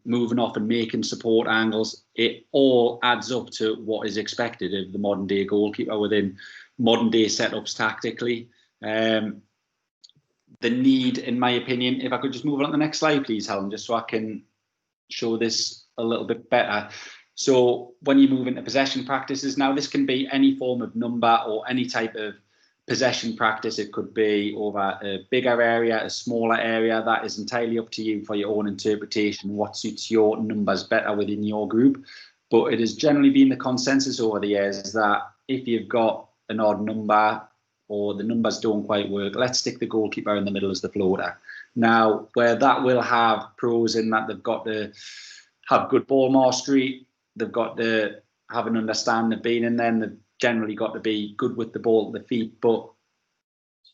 moving off and making support angles. It all adds up to what is expected of the modern day goalkeeper within modern day setups tactically. The need, in my opinion, if I could just move on to the next slide, please, Helen, just so I can show this a little bit better. So when you move into possession practices, now this can be any form of number or any type of possession practice. It could be over a bigger area, a smaller area. That is entirely up to you for your own interpretation, what suits your numbers better within your group. But it has generally been the consensus over the years that if you've got an odd number or the numbers don't quite work, let's stick the goalkeeper in the middle as the floater. Now, where that will have pros in that they've got to have good ball mastery, they've got to have an understanding of being in there, and they've generally got to be good with the ball at the feet. But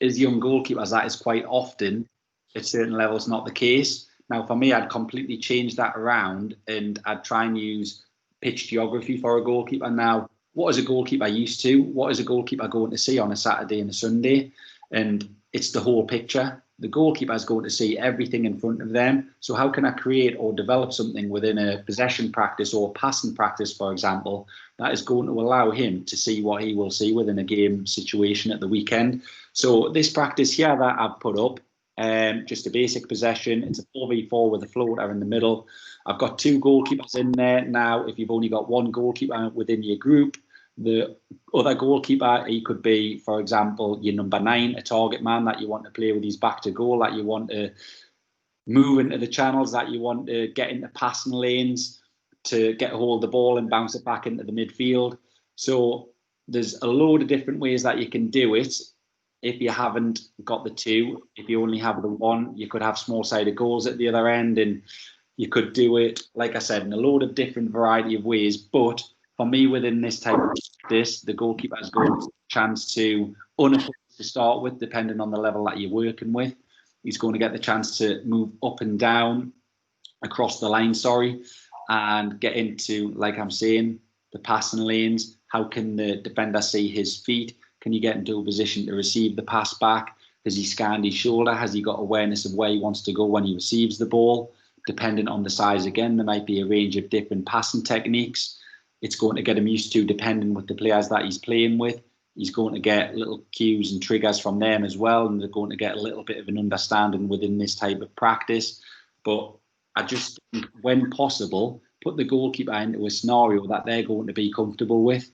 as young goalkeepers, that is quite often at certain levels not the case. Now, for me, I'd completely change that around and I'd try and use pitch geography for a goalkeeper. Now, what is a goalkeeper used to? What is a goalkeeper going to see on a Saturday and a Sunday? And it's the whole picture. The goalkeeper is going to see everything in front of them. So how can I create or develop something within a possession practice or passing practice, for example, that is going to allow him to see what he will see within a game situation at the weekend? So this practice here that I've put up, just a basic possession. It's a 4v4 with a floater in the middle. I've got two goalkeepers in there. Now, if you've only got one goalkeeper within your group, the other goalkeeper, he could be, for example, your number 9, a target man that you want to play with his back to goal, that you want to move into the channels, that you want to get into passing lanes, to get a hold of the ball and bounce it back into the midfield. So there's a load of different ways that you can do it. If you haven't got the two, if you only have the one, you could have small-sided goals at the other end, and you could do it, like I said, in a load of different variety of ways. But for me, within this type of practice, the goalkeeper has got a chance to, to start with, depending on the level that you're working with. He's going to get the chance to move up and down across the line, and get into, like I'm saying, the passing lanes. How can the defender see his feet? Can you get into a position to receive the pass back? Has he scanned his shoulder? Has he got awareness of where he wants to go when he receives the ball? Depending on the size, again, there might be a range of different passing techniques. It's going to get him used to, depending with the players that he's playing with. He's going to get little cues and triggers from them as well, and they're going to get a little bit of an understanding within this type of practice. But I just think, when possible, put the goalkeeper into a scenario that they're going to be comfortable with.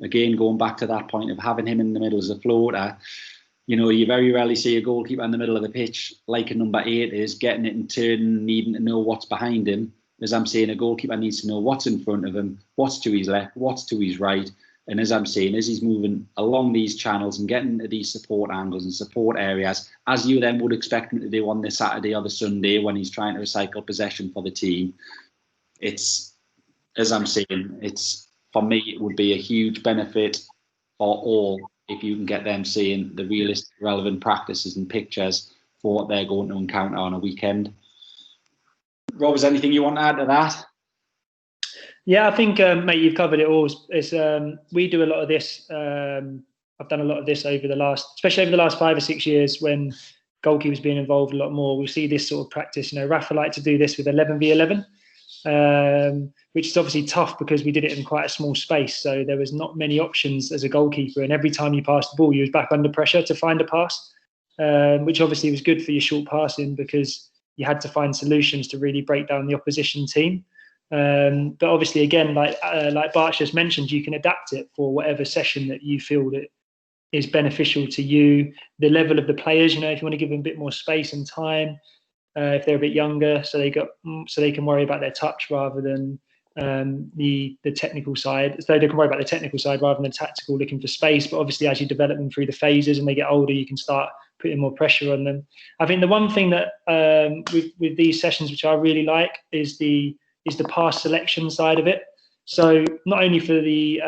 Again, going back to that point of having him in the middle as a floater, you know, you very rarely see a goalkeeper in the middle of the pitch like a number 8 is, getting it and turning, needing to know what's behind him. As I'm saying, a goalkeeper needs to know what's in front of him, what's to his left, what's to his right. And as I'm saying, as he's moving along these channels and getting into these support angles and support areas, as you then would expect him to do on the Saturday or the Sunday when he's trying to recycle possession for the team, it's, as I'm saying, it's, for me, it would be a huge benefit for all if you can get them seeing the realistic, relevant practices and pictures for what they're going to encounter on a weekend. Rob, is there anything you want to add to that? Yeah, I think, mate, you've covered it all. It's, we do a lot of this. I've done a lot of this especially over the last 5 or 6 years when goalkeepers being involved a lot more. We see this sort of practice. You know, Rafa liked to do this with 11v11, which is obviously tough because we did it in quite a small space. So there was not many options as a goalkeeper. And every time you passed the ball, you was back under pressure to find a pass, which obviously was good for your short passing because you had to find solutions to really break down the opposition team. But obviously, again, like Bart just mentioned, you can adapt it for whatever session that you feel that is beneficial to you. The level of the players, you know, if you want to give them a bit more space and time, if they're a bit younger, so they can worry about their touch rather than the technical side. So they can worry about the technical side rather than tactical, looking for space. But obviously, as you develop them through the phases and they get older, you can start putting more pressure on them. I think the one thing that with these sessions, which I really like, is the pass selection side of it. So not only for the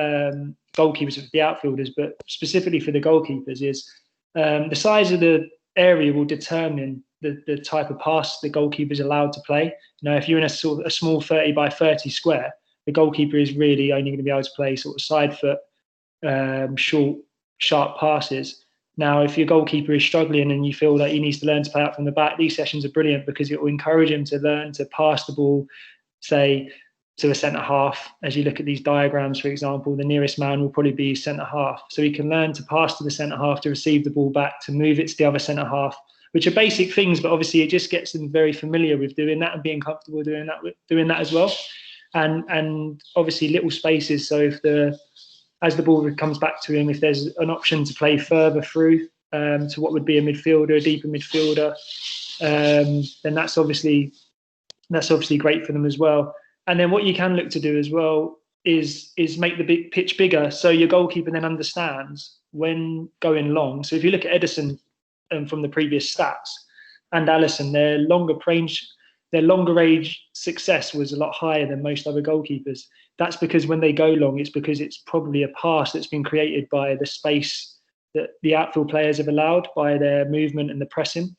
goalkeepers, but the outfielders, but specifically for the goalkeepers, is the size of the area will determine the type of pass the goalkeeper is allowed to play. Now, if you're in a sort of a small 30 by 30 square, the goalkeeper is really only going to be able to play sort of side foot, short, sharp passes. Now, if your goalkeeper is struggling and you feel that he needs to learn to play out from the back, these sessions are brilliant because it will encourage him to learn to pass the ball, say, to a centre half. As you look at these diagrams, for example, the nearest man will probably be centre half. So he can learn to pass to the centre half, to receive the ball back, to move it to the other centre half, which are basic things, but obviously it just gets them very familiar with doing that and being comfortable doing that as well. And obviously little spaces. So as the ball comes back to him, if there's an option to play further through to what would be a midfielder, a deeper midfielder, then that's obviously great for them as well. And then what you can look to do as well is make the big pitch bigger, so your goalkeeper then understands when going long. So if you look at Edison from the previous stats and Alisson, their longer range success was a lot higher than most other goalkeepers. That's because when they go long, it's because it's probably a pass that's been created by the space that the outfield players have allowed by their movement and the pressing.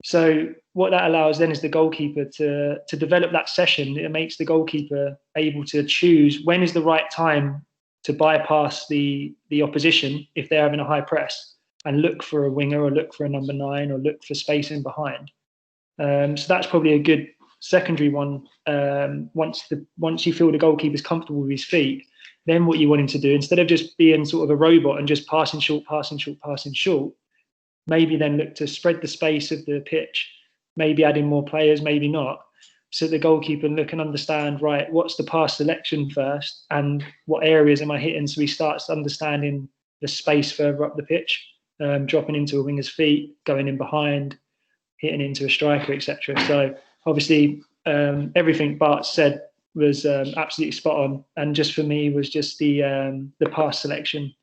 So what that allows then is the goalkeeper to develop that session. It makes the goalkeeper able to choose when is the right time to bypass the opposition if they're having a high press and look for a winger or look for a number 9 or look for space in behind. So that's probably a good secondary one. Once you feel the goalkeeper's comfortable with his feet, then what you want him to do, instead of just being sort of a robot and just passing short, maybe then look to spread the space of the pitch, maybe adding more players, maybe not. So the goalkeeper look and understand, right, what's the pass selection first and what areas am I hitting? So he starts understanding the space further up the pitch, dropping into a winger's feet, going in behind, hitting into a striker, etc. So obviously everything Bart said was absolutely spot on. And just for me was just the pass selection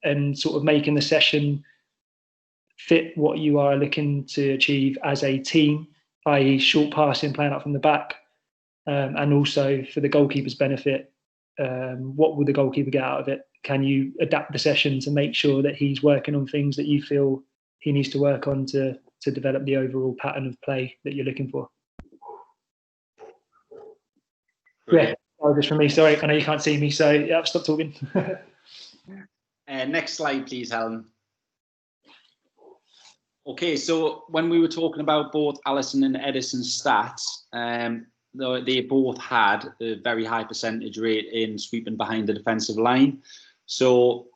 and sort of making the session fit what you are looking to achieve as a team, i.e. short passing, playing up from the back, and also for the goalkeeper's benefit, what will the goalkeeper get out of it? Can you adapt the session to make sure that he's working on things that you feel he needs to work on to develop the overall pattern of play that you're looking for? Brilliant. Yeah, just from me. Sorry, I know you can't see me, so yeah, I've stopped talking. Next slide, please, Helen. Okay, so when we were talking about both Alisson and Edison's stats, they both had a very high percentage rate in sweeping behind the defensive line. So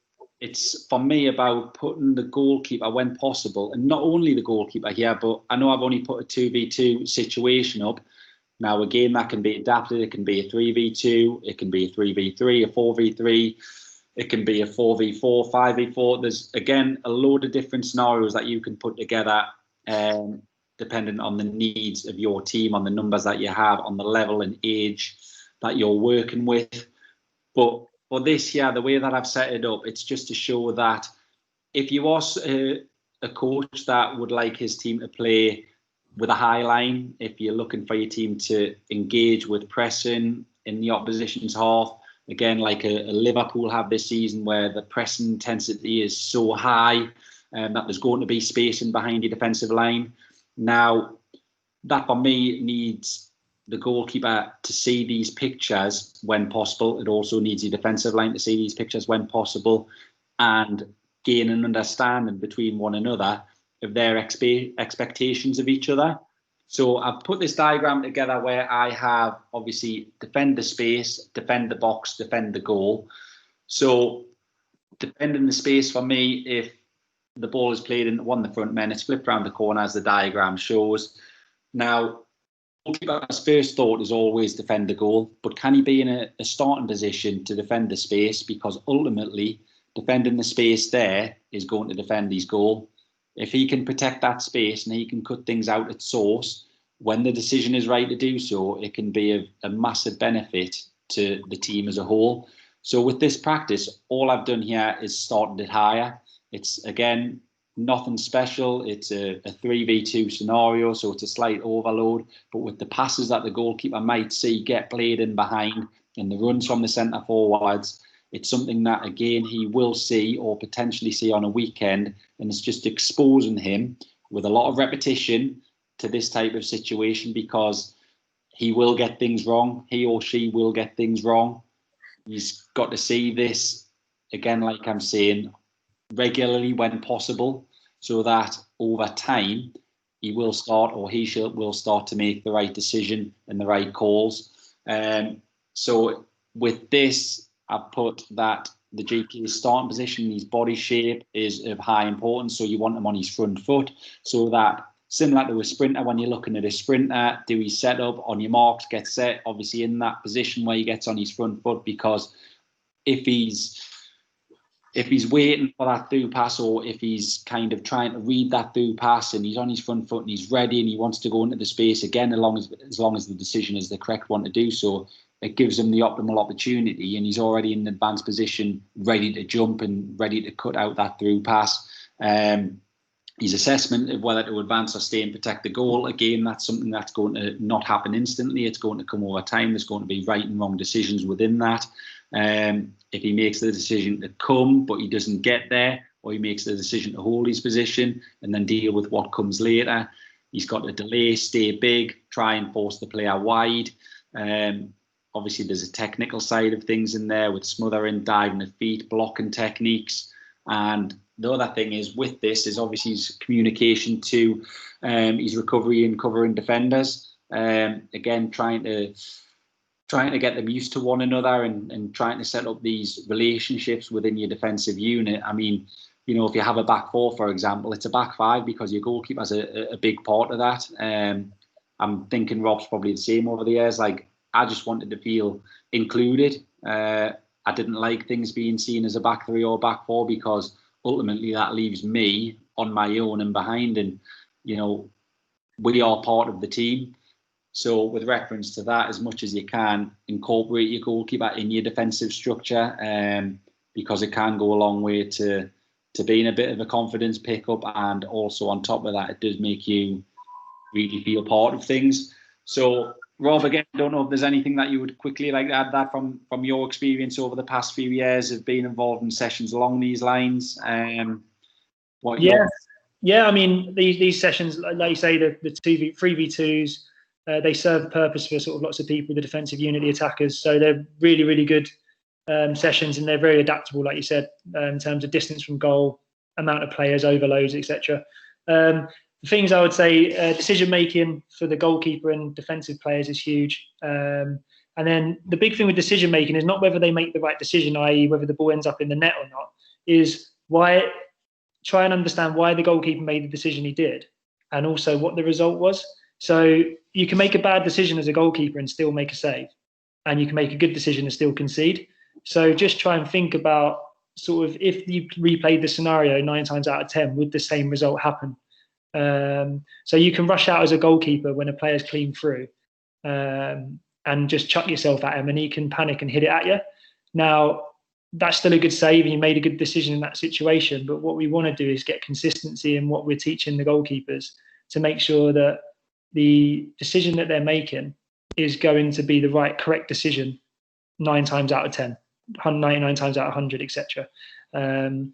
it's, for me, about putting the goalkeeper when possible, and not only the goalkeeper here, but I know I've only put a 2v2 situation up, Now, again, that can be adapted. It can be a 3v2, it can be a 3v3, a 4v3, it can be a 4v4, 5v4. There's, again, a load of different scenarios that you can put together depending on the needs of your team, on the numbers that you have, on the level and age that you're working with. But for this year, the way that I've set it up, it's just to show that if you are a coach that would like his team to play with a high line, if you're looking for your team to engage with pressing in the opposition's half, again, like a Liverpool have this season where the pressing intensity is so high that there's going to be spacing behind your defensive line. Now, that for me needs the goalkeeper to see these pictures when possible. It also needs your defensive line to see these pictures when possible and gain an understanding between one another of their expectations of each other. So I've put this diagram together where I have obviously defend the space, defend the box, defend the goal. So defending the space for me, if the ball is played into one of the front men, it's flipped around the corner as the diagram shows. Now, goalkeeper's first thought is always defend the goal, but can he be in a starting position to defend the space? Because ultimately, defending the space there is going to defend his goal. If he can protect that space and he can cut things out at source, when the decision is right to do so, it can be a massive benefit to the team as a whole. So with this practice, all I've done here is started it higher. It's, again, nothing special. It's a 3v2 scenario, so it's a slight overload. But with the passes that the goalkeeper might see get played in behind and the runs from the centre forwards, it's something that, again, he will see or potentially see on a weekend. And it's just exposing him with a lot of repetition to this type of situation, because he will get things wrong. He or she will get things wrong. He's got to see this, again, like I'm saying, regularly when possible, so that over time he will start, or will start to make the right decision and the right calls. So with this, I've put that the GP's starting position, his body shape is of high importance. So you want him on his front foot, so that similar to a sprinter, when you're looking at a sprinter, do his setup on your marks, get set, obviously in that position where he gets on his front foot, because if he's waiting for that through pass, or if he's kind of trying to read that through pass and he's on his front foot and he's ready and he wants to go into the space again, as long as the decision is the correct one to do so, it gives him the optimal opportunity, and he's already in an advanced position, ready to jump and ready to cut out that through pass. His assessment of whether to advance or stay and protect the goal, again, that's something that's going to not happen instantly. It's going to come over time. There's going to be right and wrong decisions within that. If he makes the decision to come but he doesn't get there, or he makes the decision to hold his position and then deal with what comes later, he's got to delay, stay big, try and force the player wide. Obviously, there's a technical side of things in there with smothering, diving the feet, blocking techniques. And the other thing is with this is obviously his communication to his recovery and covering defenders. Again, trying to get them used to one another and trying to set up these relationships within your defensive unit. I mean, you know, if you have a back four, for example, it's a back five because your goalkeeper's a big part of that. I'm thinking Rob's probably the same over the years. Like, I just wanted to feel included. I didn't like things being seen as a back three or back four, because ultimately that leaves me on my own and behind. And, you know, we are part of the team. So with reference to that, as much as you can, incorporate your goalkeeper in your defensive structure, because it can go a long way to being a bit of a confidence pickup. And also on top of that, it does make you really feel part of things. So Rob, again, I don't know if there's anything that you would quickly like to add that from your experience over the past few years of being involved in sessions along these lines. I mean, these sessions, like you say, the 3v2s, they serve the purpose for sort of lots of people, the defensive unit, the attackers. So they're really, really good sessions, and they're very adaptable, like you said, in terms of distance from goal, amount of players, overloads, etc. The things I would say, decision making for the goalkeeper and defensive players is huge. And then the big thing with decision making is not whether they make the right decision, i.e. whether the ball ends up in the net or not, is try and understand why the goalkeeper made the decision he did, and also what the result was. So you can make a bad decision as a goalkeeper and still make a save, and you can make a good decision and still concede. So just try and think about sort of, if you replayed the scenario 9 times out of 10, would the same result happen? So you can rush out as a goalkeeper when a player's clean through, and just chuck yourself at him, and he can panic and hit it at you. Now, that's still a good save, and you made a good decision in that situation. But what we want to do is get consistency in what we're teaching the goalkeepers, to make sure that the decision that they're making is going to be the right, correct decision 9 times out of 10, 99 times out of 100, etc. And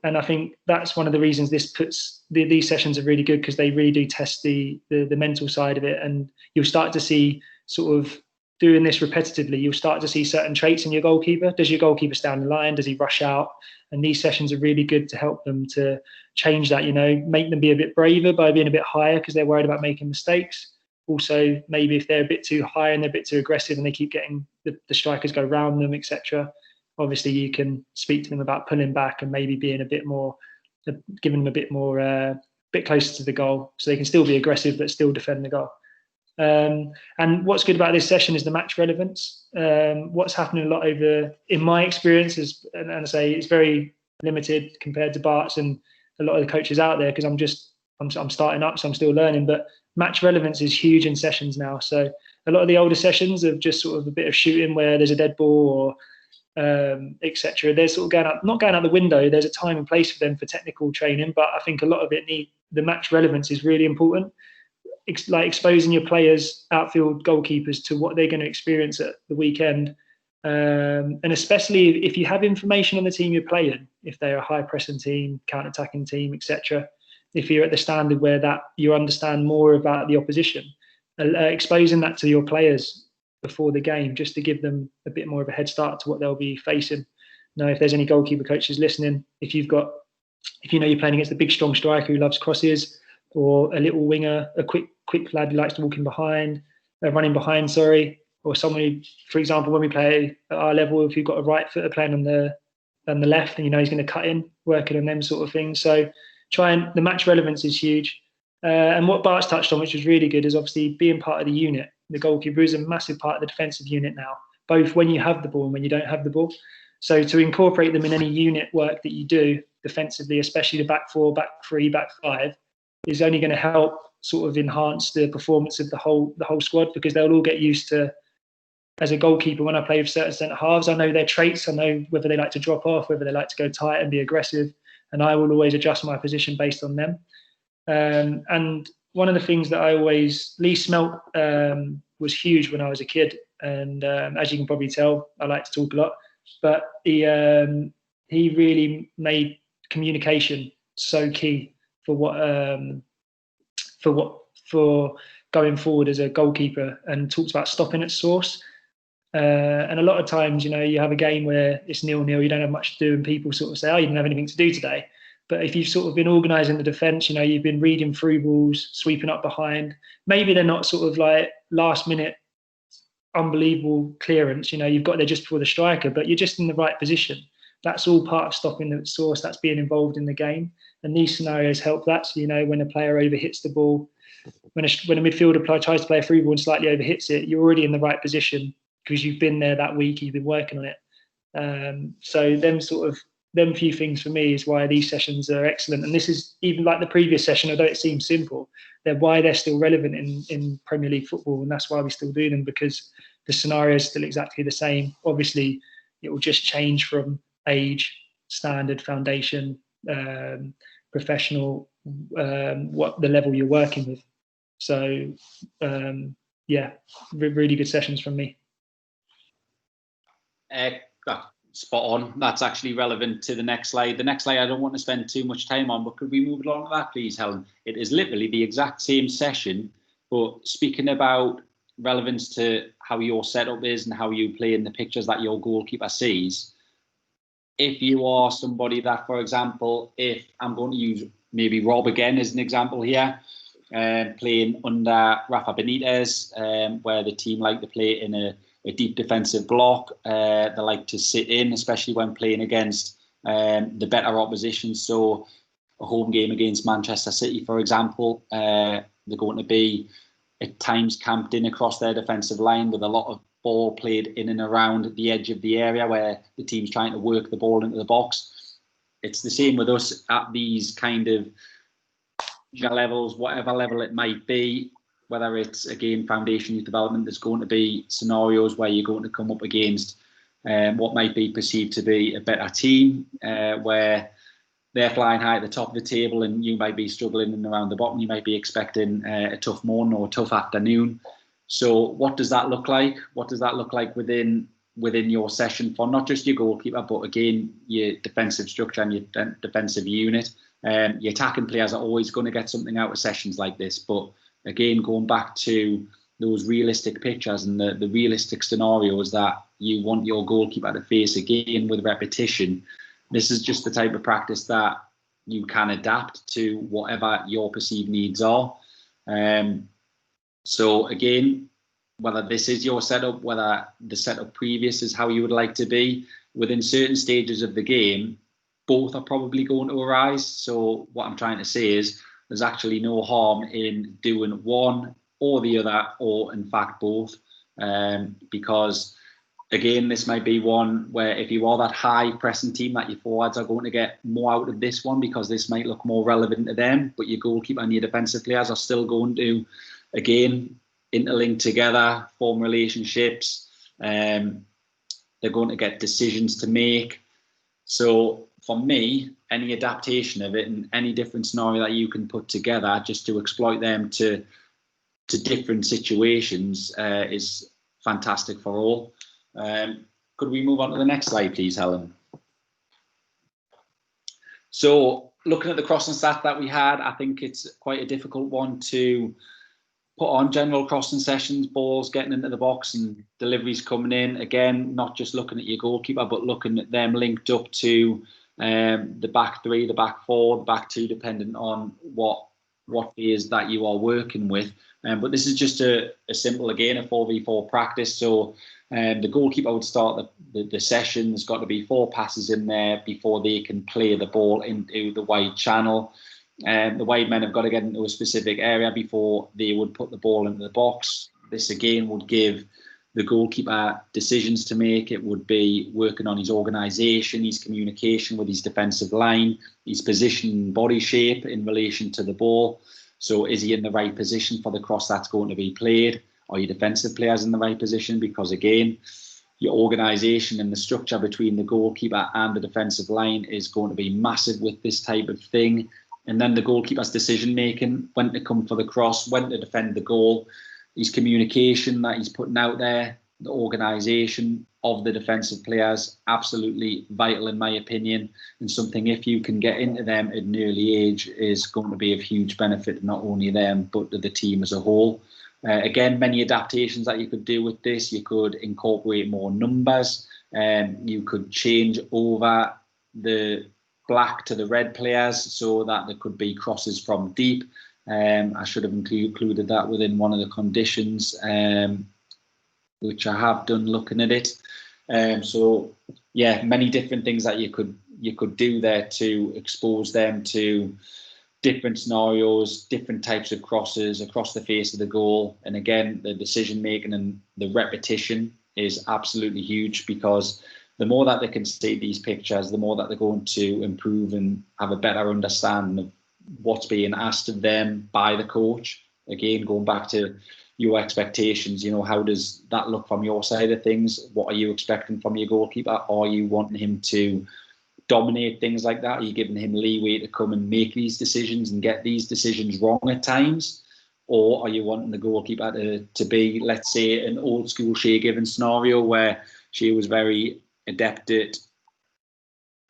I think that's one of the reasons these sessions are really good, because they really do test the mental side of it. And you'll start to see, sort of doing this repetitively, you'll start to see certain traits in your goalkeeper. Does your goalkeeper stand in line? Does he rush out? And these sessions are really good to help them to change that, make them be a bit braver by being a bit higher, because they're worried about making mistakes. Also, maybe if they're a bit too high and they're a bit too aggressive and they keep getting the strikers go round them, etc. Obviously, you can speak to them about pulling back and maybe being a bit more, giving them a bit more, bit closer to the goal, so they can still be aggressive but still defend the goal. And what's good about this session is the match relevance. What's happening a lot in my experience is, and I say it's very limited compared to Bart's and a lot of the coaches out there, because I'm starting up, so I'm still learning. But match relevance is huge in sessions now. So a lot of the older sessions of just sort of a bit of shooting where there's a dead ball or etc. They're sort of not going out the window. There's a time and place for them for technical training, but I think a lot of it the match relevance is really important. Like exposing your players, outfield goalkeepers, to what they're going to experience at the weekend, and especially if you have information on the team you're playing, if they're a high pressing team, counter-attacking team, etc. If you're at the standard where that you understand more about the opposition, exposing that to your players before the game, just to give them a bit more of a head start to what they'll be facing. Now, if there's any goalkeeper coaches listening, if you know you're playing against a big strong striker who loves crosses, or a little winger, a quick lad who likes to walk in behind, running behind, or someone who, for example, when we play at our level, if you've got a right footer playing on the left, and he's going to cut in, working on them sort of things. So the match relevance is huge. And what Bart's touched on, which was really good, is obviously being part of the unit. The goalkeeper is a massive part of the defensive unit now, both when you have the ball and when you don't have the ball. So to incorporate them in any unit work that you do defensively, especially the back 4, back 3, back 5, is only going to help sort of enhance the performance of the whole squad, because they'll all get used to, as a goalkeeper, when I play with certain centre halves, I know their traits, I know whether they like to drop off, whether they like to go tight and be aggressive, and I will always adjust my position based on them. And one of the things that I always, Lee Smelt was huge when I was a kid, and as you can probably tell, I like to talk a lot, but he really made communication so key for going forward as a goalkeeper, and talks about stopping at source. And a lot of times, you have a game where it's 0-0, you don't have much to do, and people sort of say, oh, you didn't have anything to do today. But if you've sort of been organising the defence, you've been reading through balls, sweeping up behind, maybe they're not sort of like last minute unbelievable clearance, you've got there just before the striker, but you're just in the right position. That's all part of stopping the source, that's being involved in the game. And these scenarios help that. So, when a player overhits the ball, when a midfielder tries to play a through ball and slightly overhits it, you're already in the right position because you've been there that week, you've been working on it. So them few things for me is why these sessions are excellent. And this is even like the previous session, although it seems simple, why they're still relevant in Premier League football. And that's why we still do them, because the scenario is still exactly the same. Obviously, it will just change from age, standard, foundation, professional, what the level you're working with. So really good sessions from me. Spot on. That's actually relevant to the next slide. The next slide I don't want to spend too much time on, but could we move along to that, please, Helen? It is literally the exact same session, but speaking about relevance to how your setup is and how you play in the pictures that your goalkeeper sees. If you are somebody that, for example, if I'm going to use maybe Rob again as an example here, playing under Rafa Benitez, where the team like to play in a deep defensive block. They like to sit in, especially when playing against the better opposition. So a home game against Manchester City, for example, They're going to be at times camped in across their defensive line with a lot of ball played in and around the edge of the area where the team's trying to work the ball into the box. It's the same with us at these kind of levels, whatever level it might be, whether it's, again, foundation youth development, there's going to be scenarios where you're going to come up against what might be perceived to be a better team, where they're flying high at the top of the table and you might be struggling in around the bottom. You might be expecting a tough morning or a tough afternoon. So what does that look like? What does that look like within your session for not just your goalkeeper, but again, your defensive structure and your defensive unit? Your attacking players are always going to get something out of sessions like this. But again, going back to those realistic pictures and the realistic scenarios that you want your goalkeeper to face, again, with repetition, this is just the type of practice that you can adapt to whatever your perceived needs are. So again, whether this is your setup, whether the setup previous is how you would like to be, within certain stages of the game, both are probably going to arise. So what I'm trying to say is there's actually no harm in doing one or the other, or in fact both, because again, this might be one where if you are that high pressing team, that your forwards are going to get more out of this one because this might look more relevant to them, but your goalkeeper and your defensive players are still going to, again, interlink together, form relationships. They're going to get decisions to make. So for me, any adaptation of it and any different scenario that you can put together just to exploit them to different situations is fantastic for all. Could we move on to the next slide, please, Helen? So looking at the crossing stat that we had, I think it's quite a difficult one to put on. General crossing sessions, balls getting into the box and deliveries coming in. Again, not just looking at your goalkeeper, but looking at them linked up to the back three, the back four, the back two, depending on what phase that you are working with. But this is just a simple, again, a 4v4 practice. So the goalkeeper would start the session. There's got to be 4 passes in there before they can play the ball into the wide channel. The wide men have got to get into a specific area before they would put the ball into the box. This again would give the goalkeeper decisions to make. It would be working on his organisation, his communication with his defensive line, his position, body shape in relation to the ball. So is he in the right position for the cross that's going to be played? Are your defensive players in the right position? Because again, your organisation and the structure between the goalkeeper and the defensive line is going to be massive with this type of thing. And then the goalkeeper's decision making, when to come for the cross, when to defend the goal, his communication that he's putting out there, the organisation of the defensive players, absolutely vital in my opinion, and something, if you can get into them at an early age, is going to be of huge benefit to not only them but to the team as a whole. Again, many adaptations that you could do with this. You could incorporate more numbers, you could change over the black to the red players so that there could be crosses from deep. I should have included that within one of the conditions, which I have done looking at it. So yeah, many different things that you could do there to expose them to different scenarios, different types of crosses across the face of the goal. And again, the decision making and the repetition is absolutely huge, because the more that they can see these pictures, the more that they're going to improve and have a better understanding of what's being asked of them by the coach. Again, going back to your expectations, how does that look from your side of things? What are you expecting from your goalkeeper? Are you wanting him to dominate things like that? Are you giving him leeway to come and make these decisions and get these decisions wrong at times? Or are you wanting the goalkeeper to be, let's say, an old school Shea Given scenario where she was very adept at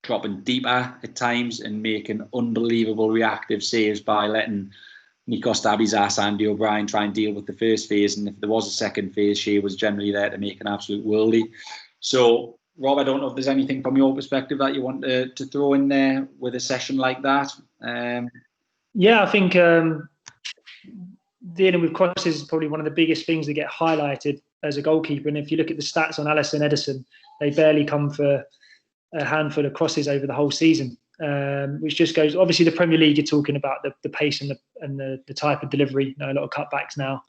dropping deeper at times and making unbelievable reactive saves by letting Nico Stabizas, Andy O'Brien try and deal with the first phase, and if there was a second phase, she was generally there to make an absolute worldie. So, Rob, I don't know if there's anything from your perspective that you want to throw in there with a session like that. Yeah, I think dealing with crosses is probably one of the biggest things that get highlighted as a goalkeeper. And if you look at the stats on Alison Edison, they barely come for a handful of crosses over the whole season. which just goes, obviously the Premier League, you're talking about the pace and the type of delivery, you know, a lot of cutbacks now.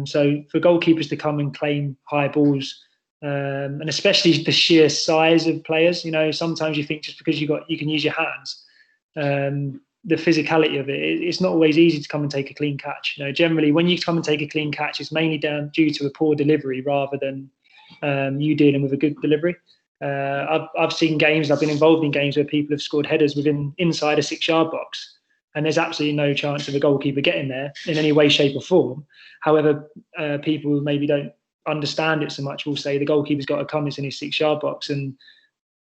So for goalkeepers to come and claim high balls, and especially the sheer size of players, you know, sometimes you think just because you can use your hands, the physicality of it, it's not always easy to come and take a clean catch. You know, generally when you come and take a clean catch, it's mainly due to a poor delivery rather than you dealing with a good delivery. I've seen games, I've been involved in games where people have scored headers inside a 6-yard box, and there's absolutely no chance of a goalkeeper getting there in any way, shape or form. However, people who maybe don't understand it so much will say the goalkeeper's got to come, it's in his 6-yard box. And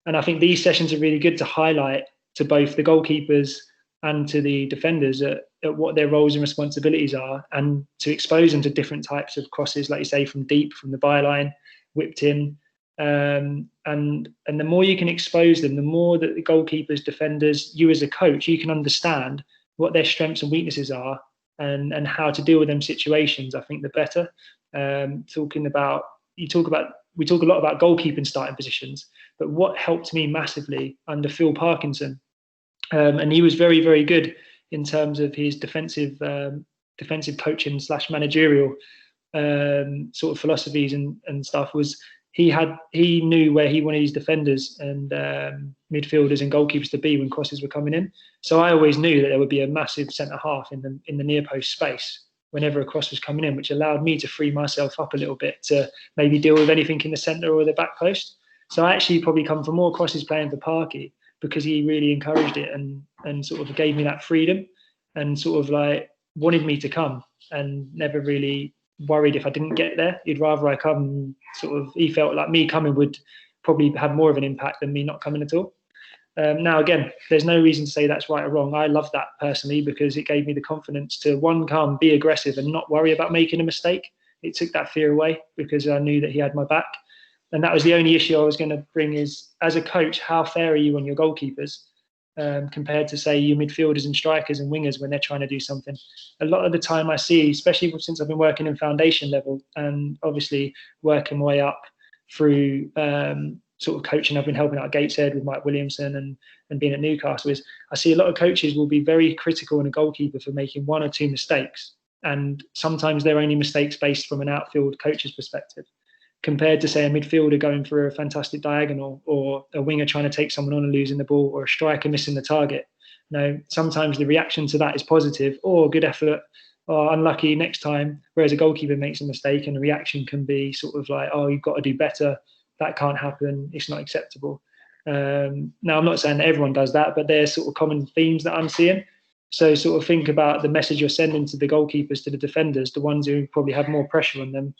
I think these sessions are really good to highlight to both the goalkeepers and to the defenders at what their roles and responsibilities are, and to expose them to different types of crosses, like you say, from deep, from the byline, whipped in. And the more you can expose them, the more that the goalkeepers, defenders, you as a coach, you can understand what their strengths and weaknesses are, and how to deal with them situations, I think the better. We talk a lot about goalkeeping starting positions, but what helped me massively under Phil Parkinson, and he was very, very good in terms of his defensive coaching / managerial sort of philosophies and stuff, was he knew where he wanted his defenders and midfielders and goalkeepers to be when crosses were coming in. So I always knew that there would be a massive centre half in the near post space whenever a cross was coming in, which allowed me to free myself up a little bit to maybe deal with anything in the centre or the back post. So I actually probably come for more crosses playing for Parky, because he really encouraged it and sort of gave me that freedom and sort of like wanted me to come, and never really worried if I didn't get there. He'd rather I come. Sort of, he felt like me coming would probably have more of an impact than me not coming at all. Now, again, there's no reason to say that's right or wrong. I love that personally, because it gave me the confidence to, one, come, be aggressive and not worry about making a mistake. It took that fear away because I knew that he had my back. And that was the only issue I was going to bring is, as a coach, how fair are you on your goalkeepers compared to, say, your midfielders and strikers and wingers when they're trying to do something? A lot of the time I see, especially since I've been working in foundation level and obviously working my way up through sort of coaching, I've been helping out at Gateshead with Mike Williamson and being at Newcastle, is I see a lot of coaches will be very critical on a goalkeeper for making 1 or 2 mistakes. And sometimes they're only mistakes based from an outfield coach's perspective, compared to, say, a midfielder going for a fantastic diagonal, or a winger trying to take someone on and losing the ball, or a striker missing the target. No, sometimes the reaction to that is positive, or good effort, or unlucky next time, whereas a goalkeeper makes a mistake and the reaction can be sort of like, oh, you've got to do better, that can't happen, it's not acceptable. Now, I'm not saying that everyone does that, but there's sort of common themes that I'm seeing. So sort of think about the message you're sending to the goalkeepers, to the defenders, the ones who probably have more pressure on them.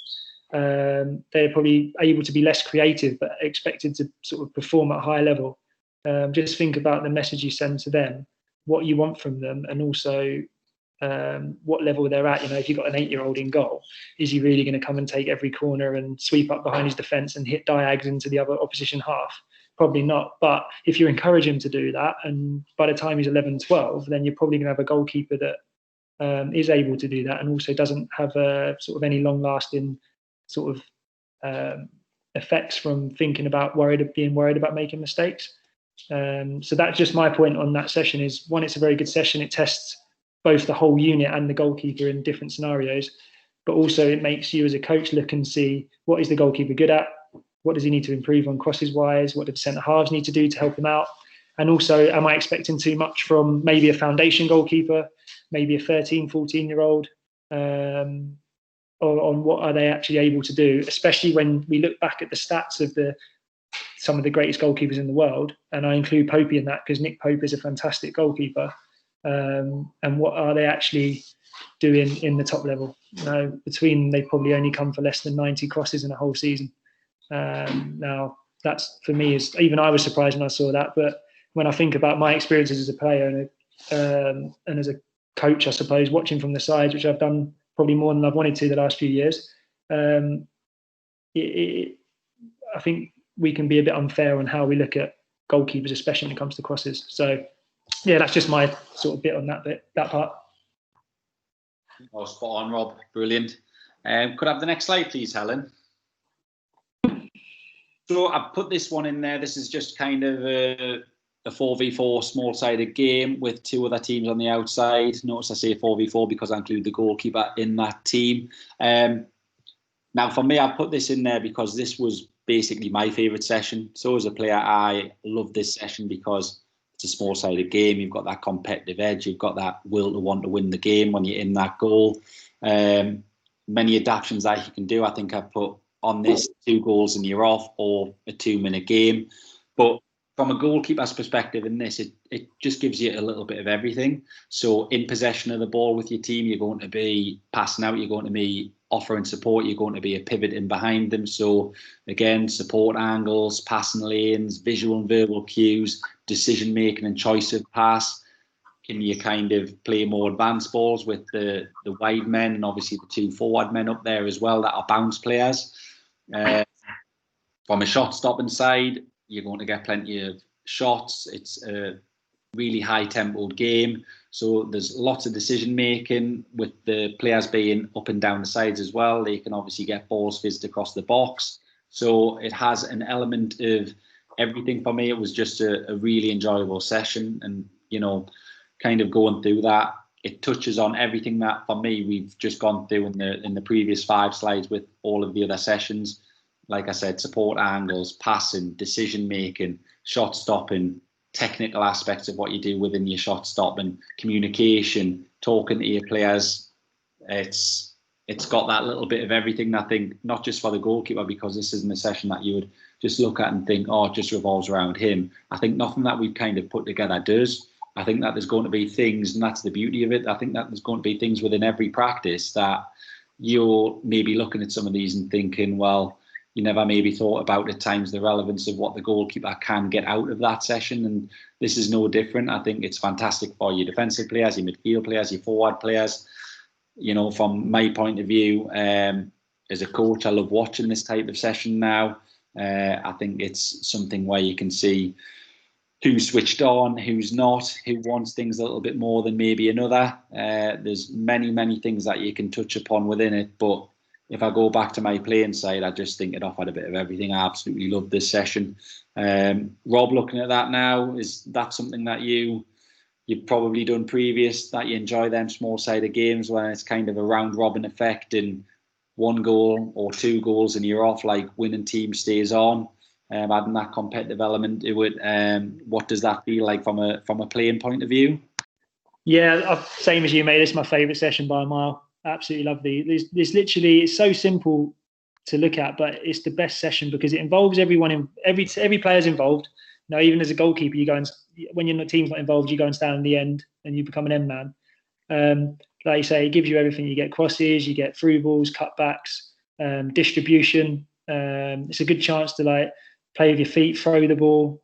They're probably able to be less creative, but expected to sort of perform at a high level. Just think about the message you send to them, what you want from them, and also what level they're at. You know, if you've got an 8-year-old in goal, is he really going to come and take every corner and sweep up behind his defence and hit diags into the other opposition half? Probably not. But if you encourage him to do that, and by the time he's 11, 12, then you're probably going to have a goalkeeper that is able to do that, and also doesn't have sort of any long-lasting sort of effects from being worried about making mistakes. So that's just my point on that session. Is, one, it's a very good session. It tests both the whole unit and the goalkeeper in different scenarios, but also it makes you as a coach look and see, what is the goalkeeper good at? What does he need to improve on crosses wise? What do the centre halves need to do to help him out? And also, am I expecting too much from maybe a foundation goalkeeper, maybe a 13, 14-year-old? On what are they actually able to do, especially when we look back at the stats of some of the greatest goalkeepers in the world, and I include Popey in that because Nick Pope is a fantastic goalkeeper, and what are they actually doing in the top level? You know, between, they probably only come for less than 90 crosses in a whole season. Now, that's, for me, is, even I was surprised when I saw that, but when I think about my experiences as a player and as a coach, I suppose, watching from the sides, which I've done probably more than I've wanted to the last few years, I think we can be a bit unfair on how we look at goalkeepers, especially when it comes to crosses. So, yeah, that's just my sort of bit on that part. Oh, spot on, Rob. Brilliant. Could I have the next slide, please, Helen? So I've put this one in there. This is just kind of a a 4v4 small-sided game with 2 other teams on the outside. Notice I say 4v4 because I include the goalkeeper in that team. Now, for me, I put this in there because this was basically my favourite session. So as a player, I love this session because it's a small-sided game. You've got that competitive edge. You've got that will to want to win the game when you're in that goal. Many adaptations that you can do. I think I put on this 2 goals and you're off, or a 2-minute game. But from a goalkeeper's perspective in this, it just gives you a little bit of everything. So in possession of the ball with your team, you're going to be passing out, you're going to be offering support, you're going to be a pivot in behind them. So again, support angles, passing lanes, visual and verbal cues, decision making and choice of pass. Can you kind of play more advanced balls with the wide men and obviously the 2 forward men up there as well that are bounce players? From a shot stopping side, you're going to get plenty of shots. It's a really high tempoed game. So there's lots of decision making with the players being up and down the sides as well. They can obviously get balls fizzed across the box. So it has an element of everything for me. It was just a really enjoyable session, and, you know, kind of going through that, it touches on everything that for me we've just gone through in the previous 5 slides with all of the other sessions. Like I said, support angles, passing, decision making, shot stopping, technical aspects of what you do within your shot stopping, communication, talking to your players. It's got that little bit of everything. I think not just for the goalkeeper, because this isn't a session that you would just look at and think, oh, it just revolves around him. I think nothing that we've kind of put together does. I think that there's going to be things, and that's the beauty of it. I think that there's going to be things within every practice that you're maybe looking at some of these and thinking, well, you never maybe thought about at times the relevance of what the goalkeeper can get out of that session. And this is no different. I think it's fantastic for your defensive players, your midfield players, your forward players. You know, from my point of view, as a coach, I love watching this type of session now. I think it's something where you can see who's switched on, who's not, who wants things a little bit more than maybe another. There's many things that you can touch upon within it. But if I go back to my playing side, I just think it offered a bit of everything. I absolutely loved this session. Rob, looking at that now, is that something that you've probably done previous, that you enjoy them small-sided games when it's kind of a round-robin effect and 1 goal or 2 goals and you're off, like winning team stays on, adding that competitive element to it? What does that feel like from a playing point of view? Yeah, same as you, mate. It's my favourite session by a mile. Absolutely love these. This literally, it's so simple to look at, but it's the best session because it involves everyone. Every player's involved. You know, even as a goalkeeper, you go and when your team's not involved, you go and stand in the end and you become an end man. Like you say, it gives you everything. You get crosses, you get through balls, cutbacks, distribution. It's a good chance to like play with your feet, throw the ball.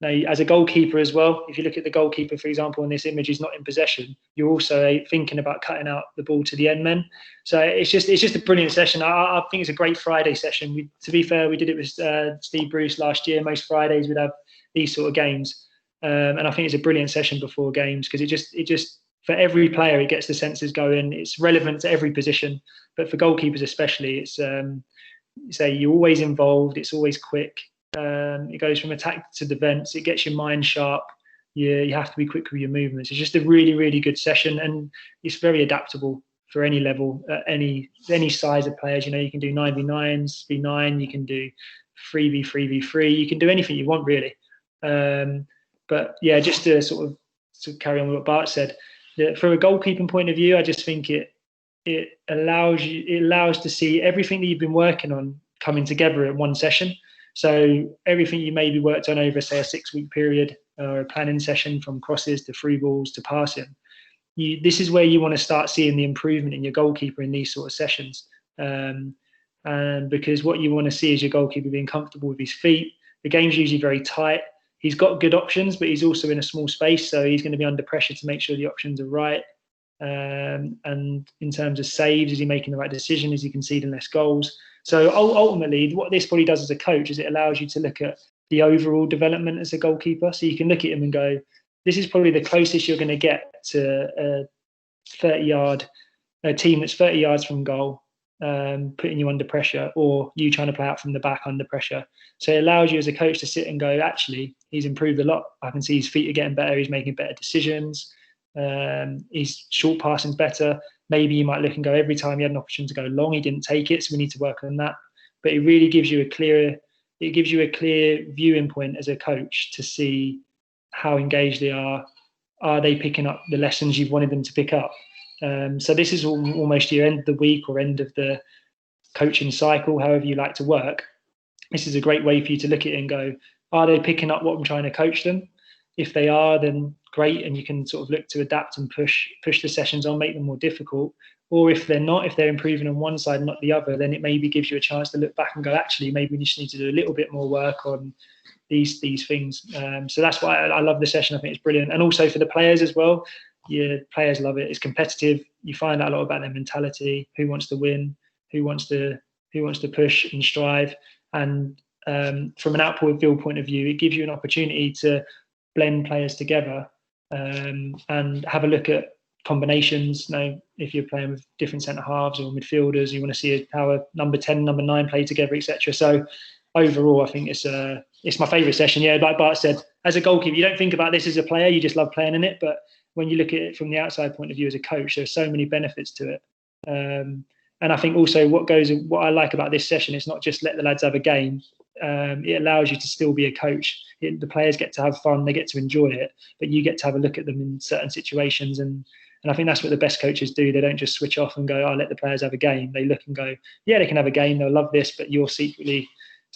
Now, as a goalkeeper as well, if you look at the goalkeeper, for example, in this image, he's not in possession. You're also thinking about cutting out the ball to the end men. So it's just a brilliant session. I think it's a great Friday session. To be fair, we did it with Steve Bruce last year. Most Fridays we'd have these sort of games, and I think it's a brilliant session before games because it just for every player it gets the senses going. It's relevant to every position, but for goalkeepers especially, it's you're always involved. It's always quick. It goes from attack to defence. It gets your mind sharp. You have to be quick with your movements. It's just a really good session, and it's very adaptable for any level, any size of players. You know, you can do 9v9s, v9. You can do 3v3v3. You can do anything you want really. But yeah, just to sort of carry on with what Bart said, from a goalkeeping point of view, I just think it allows to see everything that you've been working on coming together in one session. So everything you maybe worked on over, say, a 6-week period or a planning session, from crosses to through balls to passing, this is where you want to start seeing the improvement in your goalkeeper in these sort of sessions. And because what you want to see is your goalkeeper being comfortable with his feet. The game's usually very tight. He's got good options, but he's also in a small space, so he's going to be under pressure to make sure the options are right. And in terms of saves, is he making the right decision? Is he conceding less goals? So ultimately, what this probably does as a coach is it allows you to look at the overall development as a goalkeeper. So you can look at him and go, this is probably the closest you're going to get to a team that's 30 yards from goal, putting you under pressure, or you trying to play out from the back under pressure. So it allows you as a coach to sit and go, actually, he's improved a lot. I can see his feet are getting better. He's making better decisions. His short passing's better. Maybe you might look and go, every time he had an opportunity to go long, he didn't take it. So we need to work on that. But it really gives you a clear viewing point as a coach to see how engaged they are. Are they picking up the lessons you've wanted them to pick up? So this is almost your end of the week or end of the coaching cycle, however you like to work. This is a great way for you to look at it and go, are they picking up what I'm trying to coach them? If they are, then great, and you can sort of look to adapt and push the sessions on, make them more difficult. Or if they're not, if they're improving on one side and not the other, then it maybe gives you a chance to look back and go, actually, maybe we just need to do a little bit more work on these things. So that's why I love the session. I think it's brilliant. And also for the players as well. Yeah, players love it. It's competitive. You find out a lot about their mentality, who wants to win, who wants to push and strive. And from an outward field point of view, it gives you an opportunity to blend players together and have a look at combinations. If you're playing with different centre halves or midfielders, you want to see how a number 10, number 9 play together, etc. So overall, I think it's my favourite session. Yeah, like Bart said, as a goalkeeper, you don't think about this as a player, you just love playing in it. But when you look at it from the outside point of view as a coach, there's so many benefits to it. And I think also what I like about this session is not just let the lads have a game. It allows you to still be a coach. The players get to have fun, they get to enjoy it, but you get to have a look at them in certain situations. And I think that's what the best coaches do. They don't just switch off and go, "Oh, let the players have a game." They look and go, "Yeah, they can have a game. They'll love this," but you're secretly,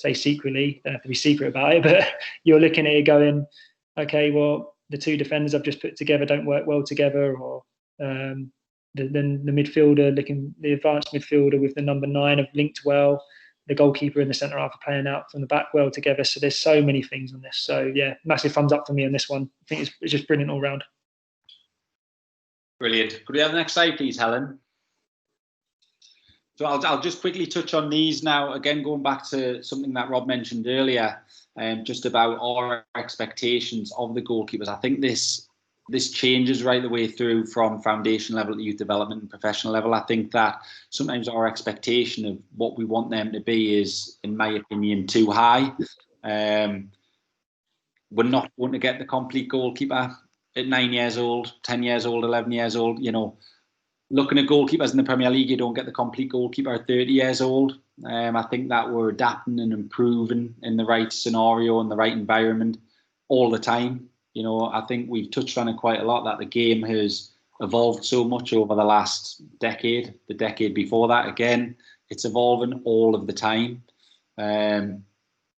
don't have to be secret about it, but you're looking at it going, "Okay, well, the two defenders I've just put together don't work well together," or then the midfielder, the advanced midfielder with the number 9 have linked well. The goalkeeper and the centre half are playing out from the back well together. So there's so many things on this. So yeah, massive thumbs up for me on this one. I think it's just brilliant all round. Brilliant. Could we have the next slide, please, Helen? So I'll just quickly touch on these now. Again, going back to something that Rob mentioned earlier, just about our expectations of the goalkeepers. I think this changes right the way through from foundation level to youth development and professional level. I think that sometimes our expectation of what we want them to be is, in my opinion, too high. We're not going to get the complete goalkeeper at 9 years old, 10 years old, 11 years old. You know, looking at goalkeepers in the Premier League, you don't get the complete goalkeeper at 30 years old. I think that we're adapting and improving in the right scenario and the right environment all the time. You know, I think we've touched on it quite a lot, that the game has evolved so much over the last decade, the decade before that. Again, it's evolving all of the time.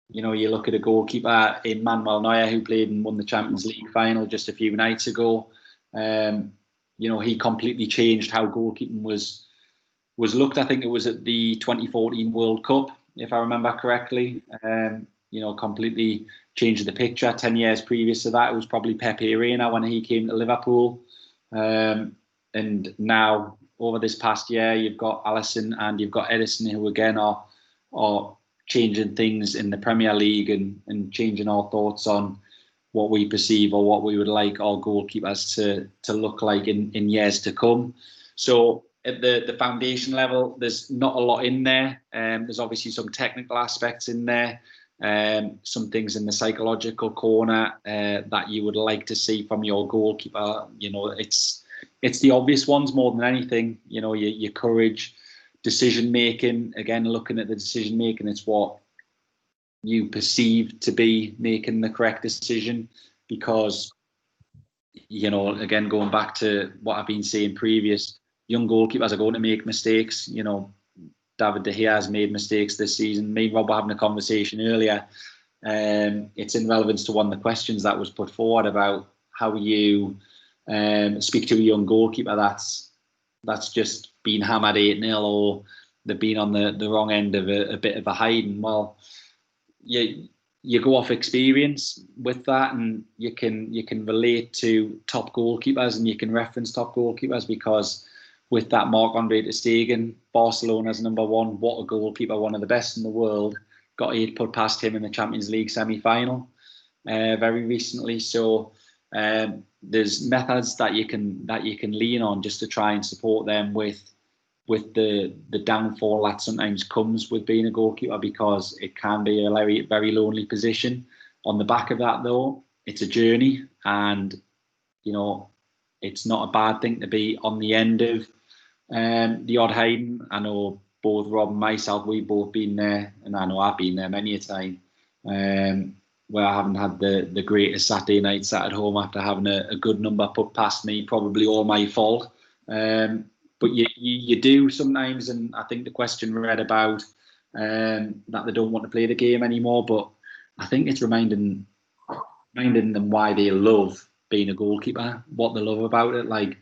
You know, you look at a goalkeeper in Manuel Neuer, who played and won the Champions League final just a few nights ago. You know, he completely changed how goalkeeping was looked. I think it was at the 2014 World Cup, if I remember correctly. You know, completely changed the picture. 10 years previous to that, it was probably Pepe Reina when he came to Liverpool. And now, over this past year, you've got Alisson and you've got Edison, who again are changing things in the Premier League and changing our thoughts on what we perceive or what we would like our goalkeepers to look like in years to come. So at the foundation level, there's not a lot in there. There's obviously some technical aspects in there. Some things in the psychological corner that you would like to see from your goalkeeper. You know, it's the obvious ones more than anything. You know, your courage, decision making. Again, looking at the decision making, it's what you perceive to be making the correct decision. Because, you know, again, going back to what I've been saying previous, young goalkeepers are going to make mistakes. You know, David De Gea has made mistakes this season. Me and Rob were having a conversation earlier. It's in relevance to one of the questions that was put forward about how you speak to a young goalkeeper that's just been hammered 8-0 or they've been on the wrong end of a bit of a hiding. Well, you go off experience with that, and you can relate to top goalkeepers and you can reference top goalkeepers, because with that Marc-Andre ter Stegen, Barcelona's number 1, what a goalkeeper, one of the best in the world, got 8 put past him in the Champions League semi-final very recently. So there's methods that you can lean on just to try and support them with the downfall that sometimes comes with being a goalkeeper, because it can be a very, very lonely position. on the back of that, though, it's a journey, and it's not a bad thing to be on the end of the odd hiding. I know both Rob and myself, we've both been there, and I know I've been there many a time, where I haven't had the greatest Saturday night sat at home after having a good number put past me, probably all my fault. But you do sometimes, and I think the question read about that they don't want to play the game anymore, but I think it's reminding them why they love being a goalkeeper, what they love about it. Like,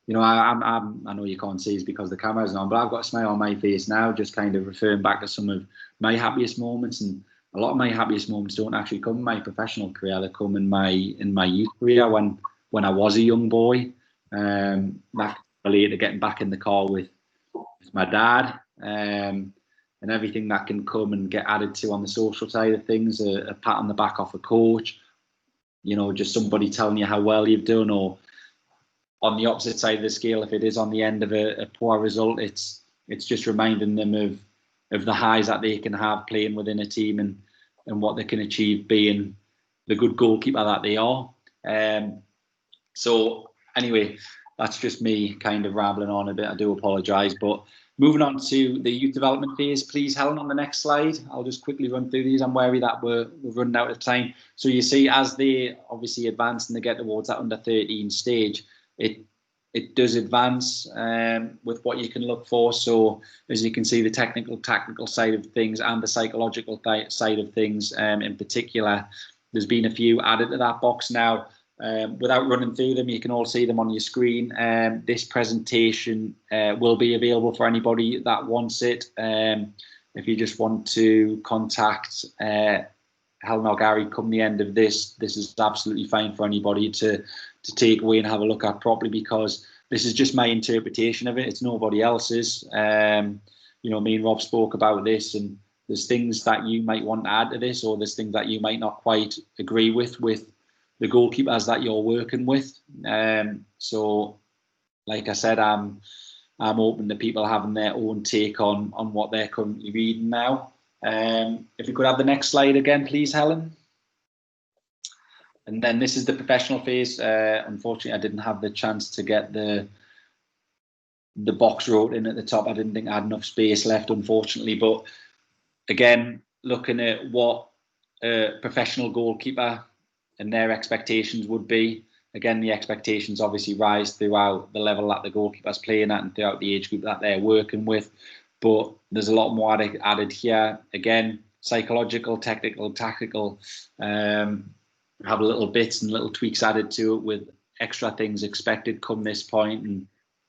I know you can't see it's because the camera's on, but I've got a smile on my face now, just kind of referring back to some of my happiest moments. And a lot of my happiest moments don't actually come in my professional career; they come in my youth career when I was a young boy. That related to getting back in the car with my dad, and everything that can come and get added to on the social side of things, a pat on the back off a coach, just somebody telling you how well you've done, or on the opposite side of the scale, if it is on the end of a poor result, it's just reminding them of the highs that they can have playing within a team and what they can achieve being the good goalkeeper that they are. So anyway, that's just me kind of rambling on a bit. I do apologise. But moving on to the youth development phase, please, Helen, on the next slide. I'll just quickly run through these. I'm wary that we're running out of time. So you see, as they obviously advance and they get towards that under 13 stage, it does advance with what you can look for. So as you can see, the tactical side of things and the psychological side of things in particular, there's been a few added to that box now. Without running through them, you can all see them on your screen. This presentation will be available for anybody that wants it. If you just want to contact Helen or Gary come the end of this is absolutely fine for anybody to take away and have a look at properly, because this is just my interpretation of it. It's nobody else's. Me and Rob spoke about this, and there's things that you might want to add to this, or there's things that you might not quite agree with the goalkeepers that you're working with. So, like I said, I'm open to people having their own take on what they're currently reading now. If we could have the next slide again, please, Helen. And then this is the professional phase. Unfortunately, I didn't have the chance to get the box wrote in at the top. I didn't think I had enough space left, unfortunately. But again, looking at what a professional goalkeeper and their expectations would be. Again, the expectations obviously rise throughout the level that the goalkeeper's playing at and throughout the age group that they're working with. But there's a lot more added here. Again, psychological, technical, tactical, have little bits and little tweaks added to it with extra things expected come this point. And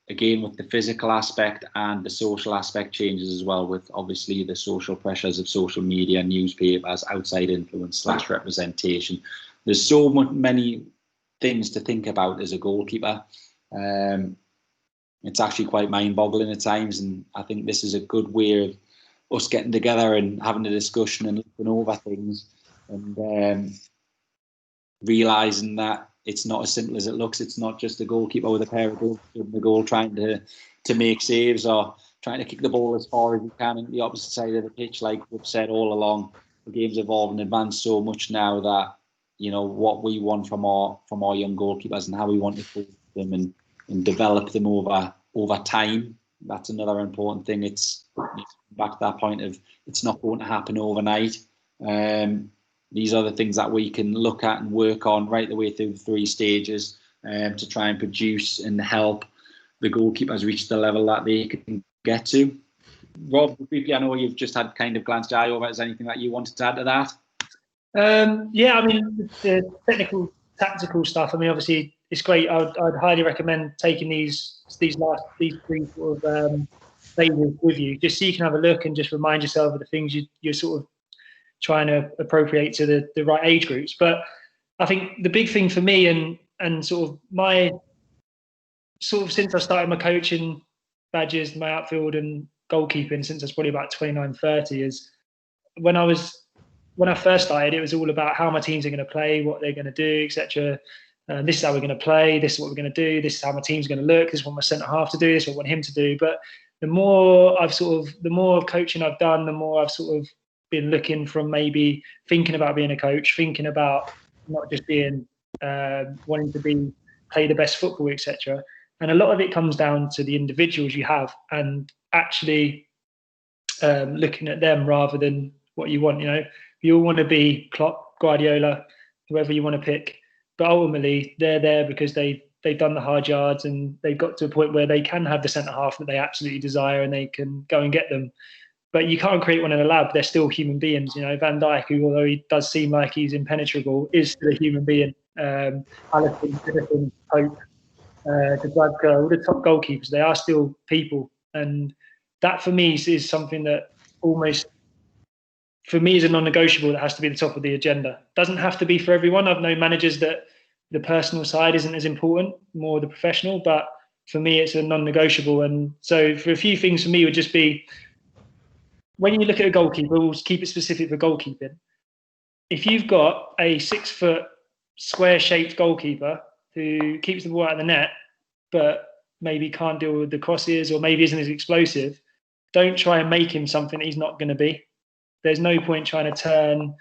again, with the physical aspect and the social aspect changes as well, with obviously the social pressures of social media, newspapers, outside influence / representation. There's so many things to think about as a goalkeeper. It's actually quite mind-boggling at times, and I think this is a good way of us getting together and having a discussion and looking over things, and realising that it's not as simple as it looks. It's not just a goalkeeper with a pair of gloves in the goal trying to make saves or trying to kick the ball as far as you can into the opposite side of the pitch. Like we've said all along, the game's evolved and advanced so much now that what we want from our young goalkeepers and how we want to coach them and develop them over time. That's another important thing. It's back to that point of it's not going to happen overnight. These are the things that we can look at and work on right the way through the 3 stages to try and produce and help the goalkeepers reach the level that they can get to. Rob, briefly, I know you've just had kind of glanced eye over. Is there anything that you wanted to add to that? Yeah, I mean, the technical, tactical stuff, I mean, obviously, it's great. I'd highly recommend taking these 3 sort of phases with you, just so you can have a look and just remind yourself of the things you're sort of trying to appropriate to the right age groups. But I think the big thing for me and sort of my since I started my coaching badges, my outfield and goalkeeping, since I was probably about 29, 30, is when I first started, it was all about how my teams are going to play, what they're going to do, etc. This is how we're going to play. This is what we're going to do. This is how my team's going to look. This is what my centre half to do. This is what I want him to do. But the more coaching I've done, the more I've sort of been looking from maybe thinking about being a coach, thinking about not just being wanting to play the best football, etc. And a lot of it comes down to the individuals you have and actually looking at them rather than what you want. You all want to be Klopp, Guardiola, whoever you want to pick, but ultimately they're there because they've done the hard yards and they've got to a point where they can have the centre half that they absolutely desire and they can go and get them. But you can't create one in a lab. They're still human beings. Van Dijk, who, although he does seem like he's impenetrable, is still a human being. Alisson, Pope, Dubravka, all the top goalkeepers, they are still people. And that for me is something that almost, for me, is a non-negotiable that has to be the top of the agenda. Doesn't have to be for everyone. I've known managers that the personal side isn't as important, more the professional, but for me, it's a non-negotiable. And so for a few things for me would just be, when you look at a goalkeeper, we'll keep it specific for goalkeeping. If you've got a 6 foot square-shaped goalkeeper who keeps the ball out of the net, but maybe can't deal with the crosses or maybe isn't as explosive, don't try and make him something that he's not going to be. There's no point trying to turn,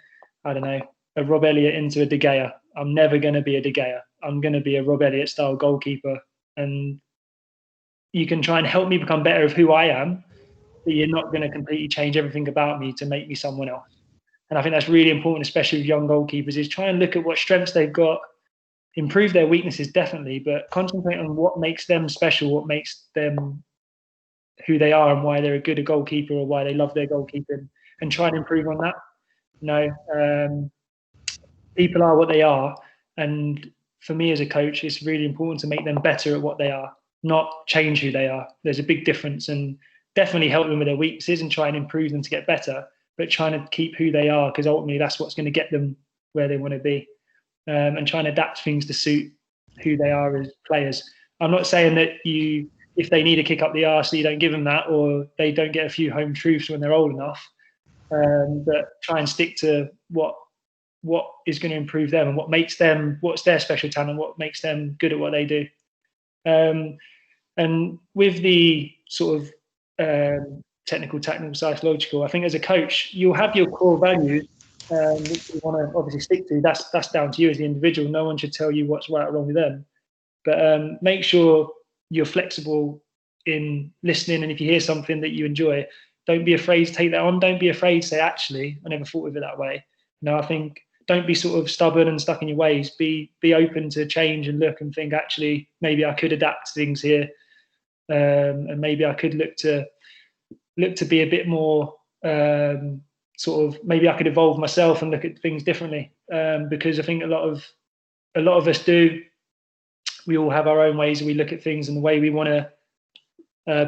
I don't know, a Rob Elliott into a De Gea. I'm never going to be a De Gea. I'm going to be a Rob Elliott style goalkeeper. And you can try and help me become better of who I am, but you're not going to completely change everything about me to make me someone else. And I think that's really important, especially with young goalkeepers, is try and look at what strengths they've got, improve their weaknesses definitely, but concentrate on what makes them special, what makes them who they are and why they're a good goalkeeper or why they love their goalkeeping, and try and improve on that. People are what they are. And for me as a coach, it's really important to make them better at what they are, not change who they are. There's a big difference, and definitely help them with their weaknesses and try and improve them to get better, but trying to keep who they are, because ultimately that's what's going to get them where they want to be. And trying to adapt things to suit who they are as players. I'm not saying that if they need a kick up the arse, you don't give them that, or they don't get a few home truths when they're old enough. But try and stick to what is going to improve them and what's their special talent, what makes them good at what they do. And with the sort of technical, psychological, I think as a coach, you'll have your core values, which you want to obviously stick to. That's down to you as the individual. No one should tell you what's right or wrong with them. But make sure you're flexible in listening, and if you hear something that you enjoy, don't be afraid to take that on. Don't be afraid to say, actually, I never thought of it that way. I think don't be sort of stubborn and stuck in your ways. Be open to change and look and think, actually, maybe I could adapt things here, and maybe I could look to be a bit more maybe I could evolve myself and look at things differently, because I think a lot of us do. We all have our own ways we look at things and the way we want to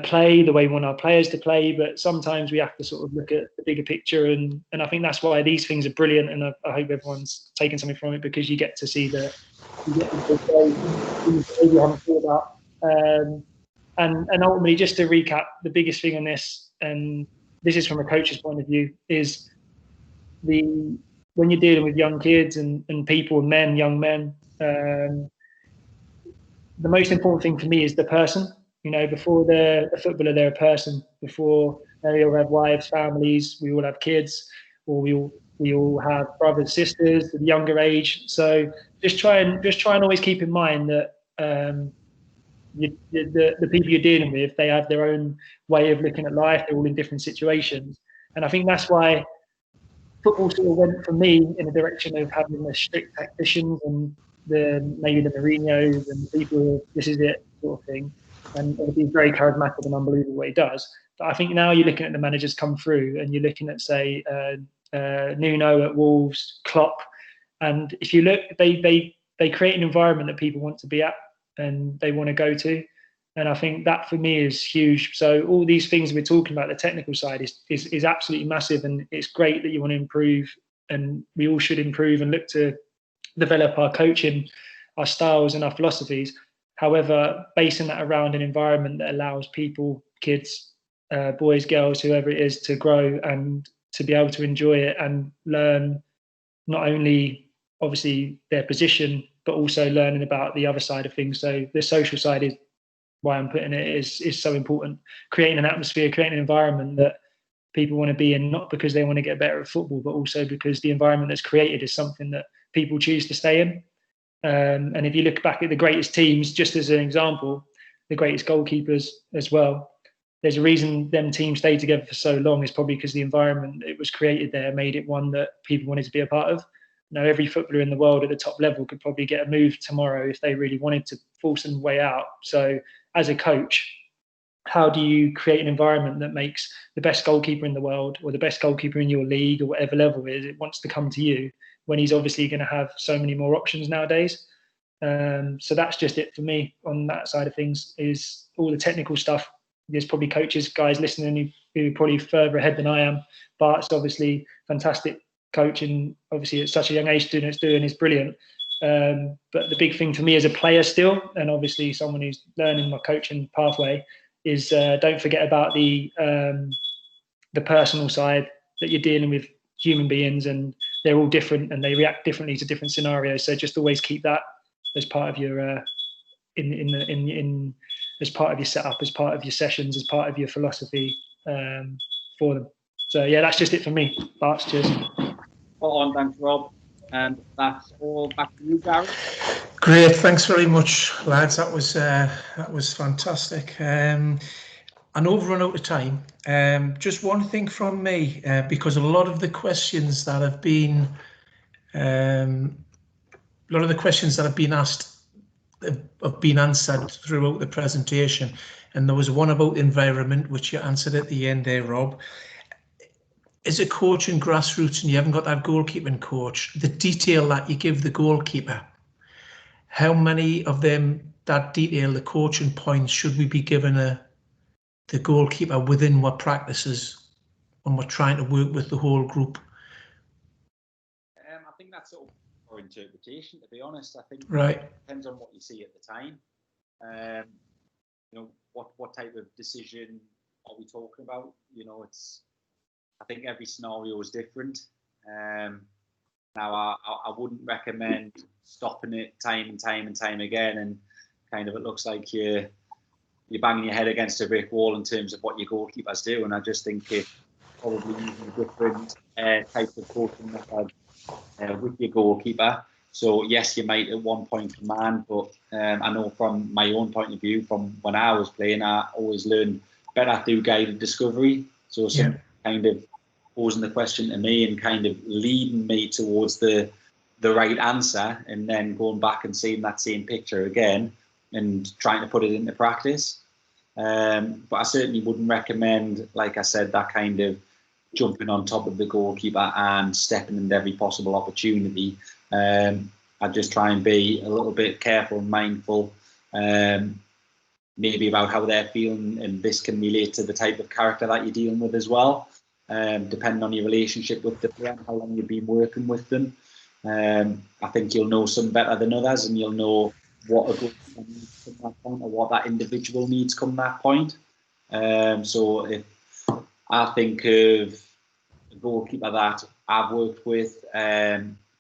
play, the way we want our players to play, but sometimes we have to sort of look at the bigger picture, and I think that's why these things are brilliant, and I hope everyone's taking something from it, because you get to see you haven't thought about. And ultimately, just to recap, the biggest thing on this, and this is from a coach's point of view, is when you're dealing with young kids and people, young men, the most important thing for me is the person. Before they're a footballer, they're a person. Before they all have wives, families, we all have kids, or we all have brothers, sisters at a younger age. So just try and always keep in mind that the people you're dealing with, they have their own way of looking at life. They're all in different situations, and I think that's why football sort of went for me in a direction of having the strict tacticians and maybe the Mourinhos and people who, this is it sort of thing. And he's very charismatic and unbelievable what he does. But I think now you're looking at the managers come through, and you're looking at, say, Nuno at Wolves, Klopp, and if you look, they create an environment that people want to be at and they want to go to. And I think that for me is huge. So all these things we're talking about, the technical side is absolutely massive, and it's great that you want to improve, and we all should improve and look to develop our coaching, our styles and our philosophies. However, basing that around an environment that allows people, kids, boys, girls, whoever it is, to grow and to be able to enjoy it and learn not only obviously their position, but also learning about the other side of things. So the social side is why I'm putting it is so important. Creating an atmosphere, creating an environment that people want to be in, not because they want to get better at football, but also because the environment that's created is something that people choose to stay in. And if you look back at the greatest teams, just as an example, the greatest goalkeepers as well, there's a reason them teams stayed together for so long. Is probably because the environment that was created there made it one that people wanted to be a part of. Now, every footballer in the world at the top level could probably get a move tomorrow if they really wanted to force them way out. So as a coach, how do you create an environment that makes the best goalkeeper in the world or the best goalkeeper in your league or whatever level it wants to come to you, when he's obviously going to have so many more options nowadays? So that's just it for me on that side of things, is all the technical stuff. There's probably coaches, guys listening who are probably further ahead than I am. Bart's obviously fantastic coach, and obviously at such a young age doing is brilliant. But the big thing for me as a player still, and obviously someone who's learning my coaching pathway, is don't forget about the personal side, that you're dealing with human beings and they're all different and they react differently to different scenarios. So just always keep that as part of your as part of your setup, as part of your sessions, as part of your philosophy for them. So yeah, that's just it for me. Bart, cheers. On, thanks, Rob. And that's all back to you, Gary. Great, thanks very much, lads. That was fantastic. I know we've run out of time. Just one thing from me, because a lot of the questions that have been asked have been answered throughout the presentation, and there was one about environment which you answered at the end there, Rob. As a coach in grassroots and you haven't got that goalkeeping coach, the detail that you give the goalkeeper, how many of them, that detail, the coaching points, should we be giving the goalkeeper within what practices when we're trying to work with the whole group? I think that's sort of for interpretation, to be honest. I think right. It depends on what you see at the time. What type of decision are we talking about? I think every scenario is different. Now, I wouldn't recommend stopping it time and time again, and kind of it looks like you're banging your head against a brick wall in terms of what your goalkeepers do. And I just think it's probably using different types of coaching methods with your goalkeeper. So yes, you might at one point command, but I know from my own point of view, from when I was playing, I always learned better through guided discovery. So some kind of posing the question to me and kind of leading me towards the right answer, and then going back and seeing that same picture again and trying to put it into practice. But I certainly wouldn't recommend, like I said, that kind of jumping on top of the goalkeeper and stepping into every possible opportunity. I'd just try and be a little bit careful and mindful, maybe about how they're feeling, and this can relate to the type of character that you're dealing with as well, depending on your relationship with the player and how long you've been working with them. I think you'll know some better than others, and you'll know what a goalkeeper needs from that point, or what that individual needs come that point. So if I think of a goalkeeper that I've worked with,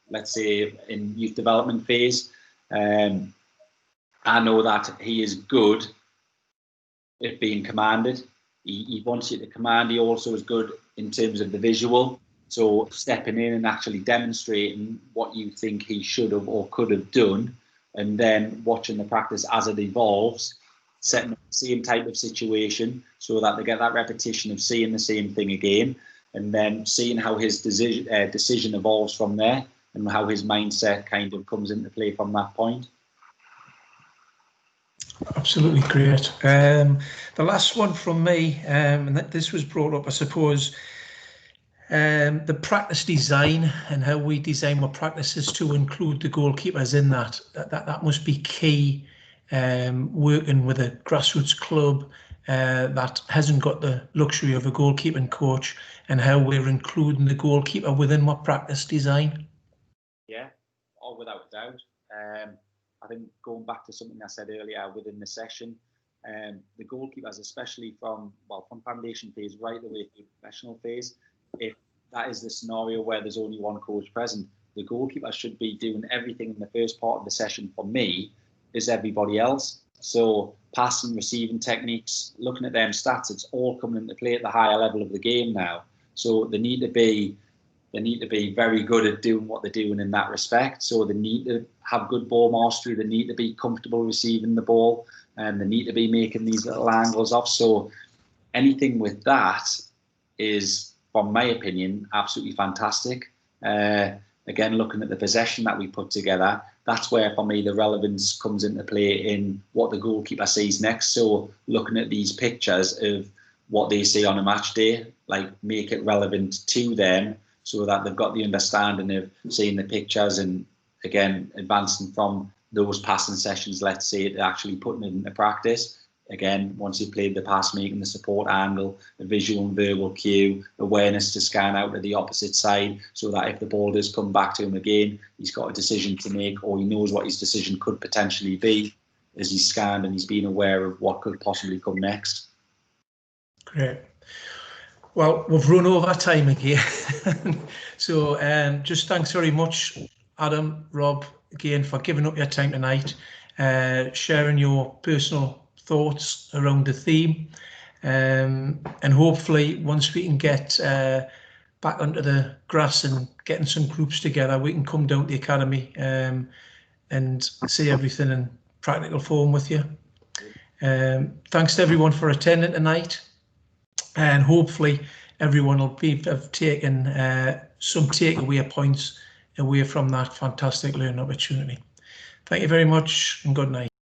let's say in youth development phase, I know that he is good at being commanded. He wants you to command. He also is good in terms of the visual. So stepping in and actually demonstrating what you think he should have or could have done, and then watching the practice as it evolves, setting up the same type of situation so that they get that repetition of seeing the same thing again, and then seeing how his decision evolves from there, and how his mindset kind of comes into play from that point. Absolutely great. The last one from me, and this was brought up, I suppose, the practice design and how we design our practices to include the goalkeepers in that. That must be key, working with a grassroots club that hasn't got the luxury of a goalkeeping coach, and how we're including the goalkeeper within our practice design. Yeah, without a doubt. I think going back to something I said earlier within the session, the goalkeepers, especially from foundation phase right the way through professional phase, if that is the scenario where there's only one coach present, the goalkeeper should be doing everything in the first part of the session for me as everybody else. So passing, receiving techniques, looking at them stats, it's all coming into play at the higher level of the game now. So they need to be very good at doing what they're doing in that respect. So they need to have good ball mastery. They need to be comfortable receiving the ball, and they need to be making these little angles off. So anything with that is, from my opinion, absolutely fantastic. Again, looking at the possession that we put together, that's where, for me, the relevance comes into play in what the goalkeeper sees next. So looking at these pictures of what they see on a match day, like make it relevant to them so that they've got the understanding of seeing the pictures and, again, advancing from those passing sessions, let's say, to actually putting it into practice. Again, once you've played the pass, making the support angle, the visual and verbal cue, awareness to scan out to the opposite side so that if the ball does come back to him again, he's got a decision to make, or he knows what his decision could potentially be as he's scanned and he's been aware of what could possibly come next. Great. Well, we've run over time again. So just thanks very much, Adam, Rob, again, for giving up your time tonight, sharing your personal thoughts around the theme, and hopefully once we can get back onto the grass and getting some groups together, we can come down to the academy and see everything in practical form with you. Thanks to everyone for attending tonight, and hopefully everyone will have taken some takeaway points away from that fantastic learning opportunity. Thank you very much and good night.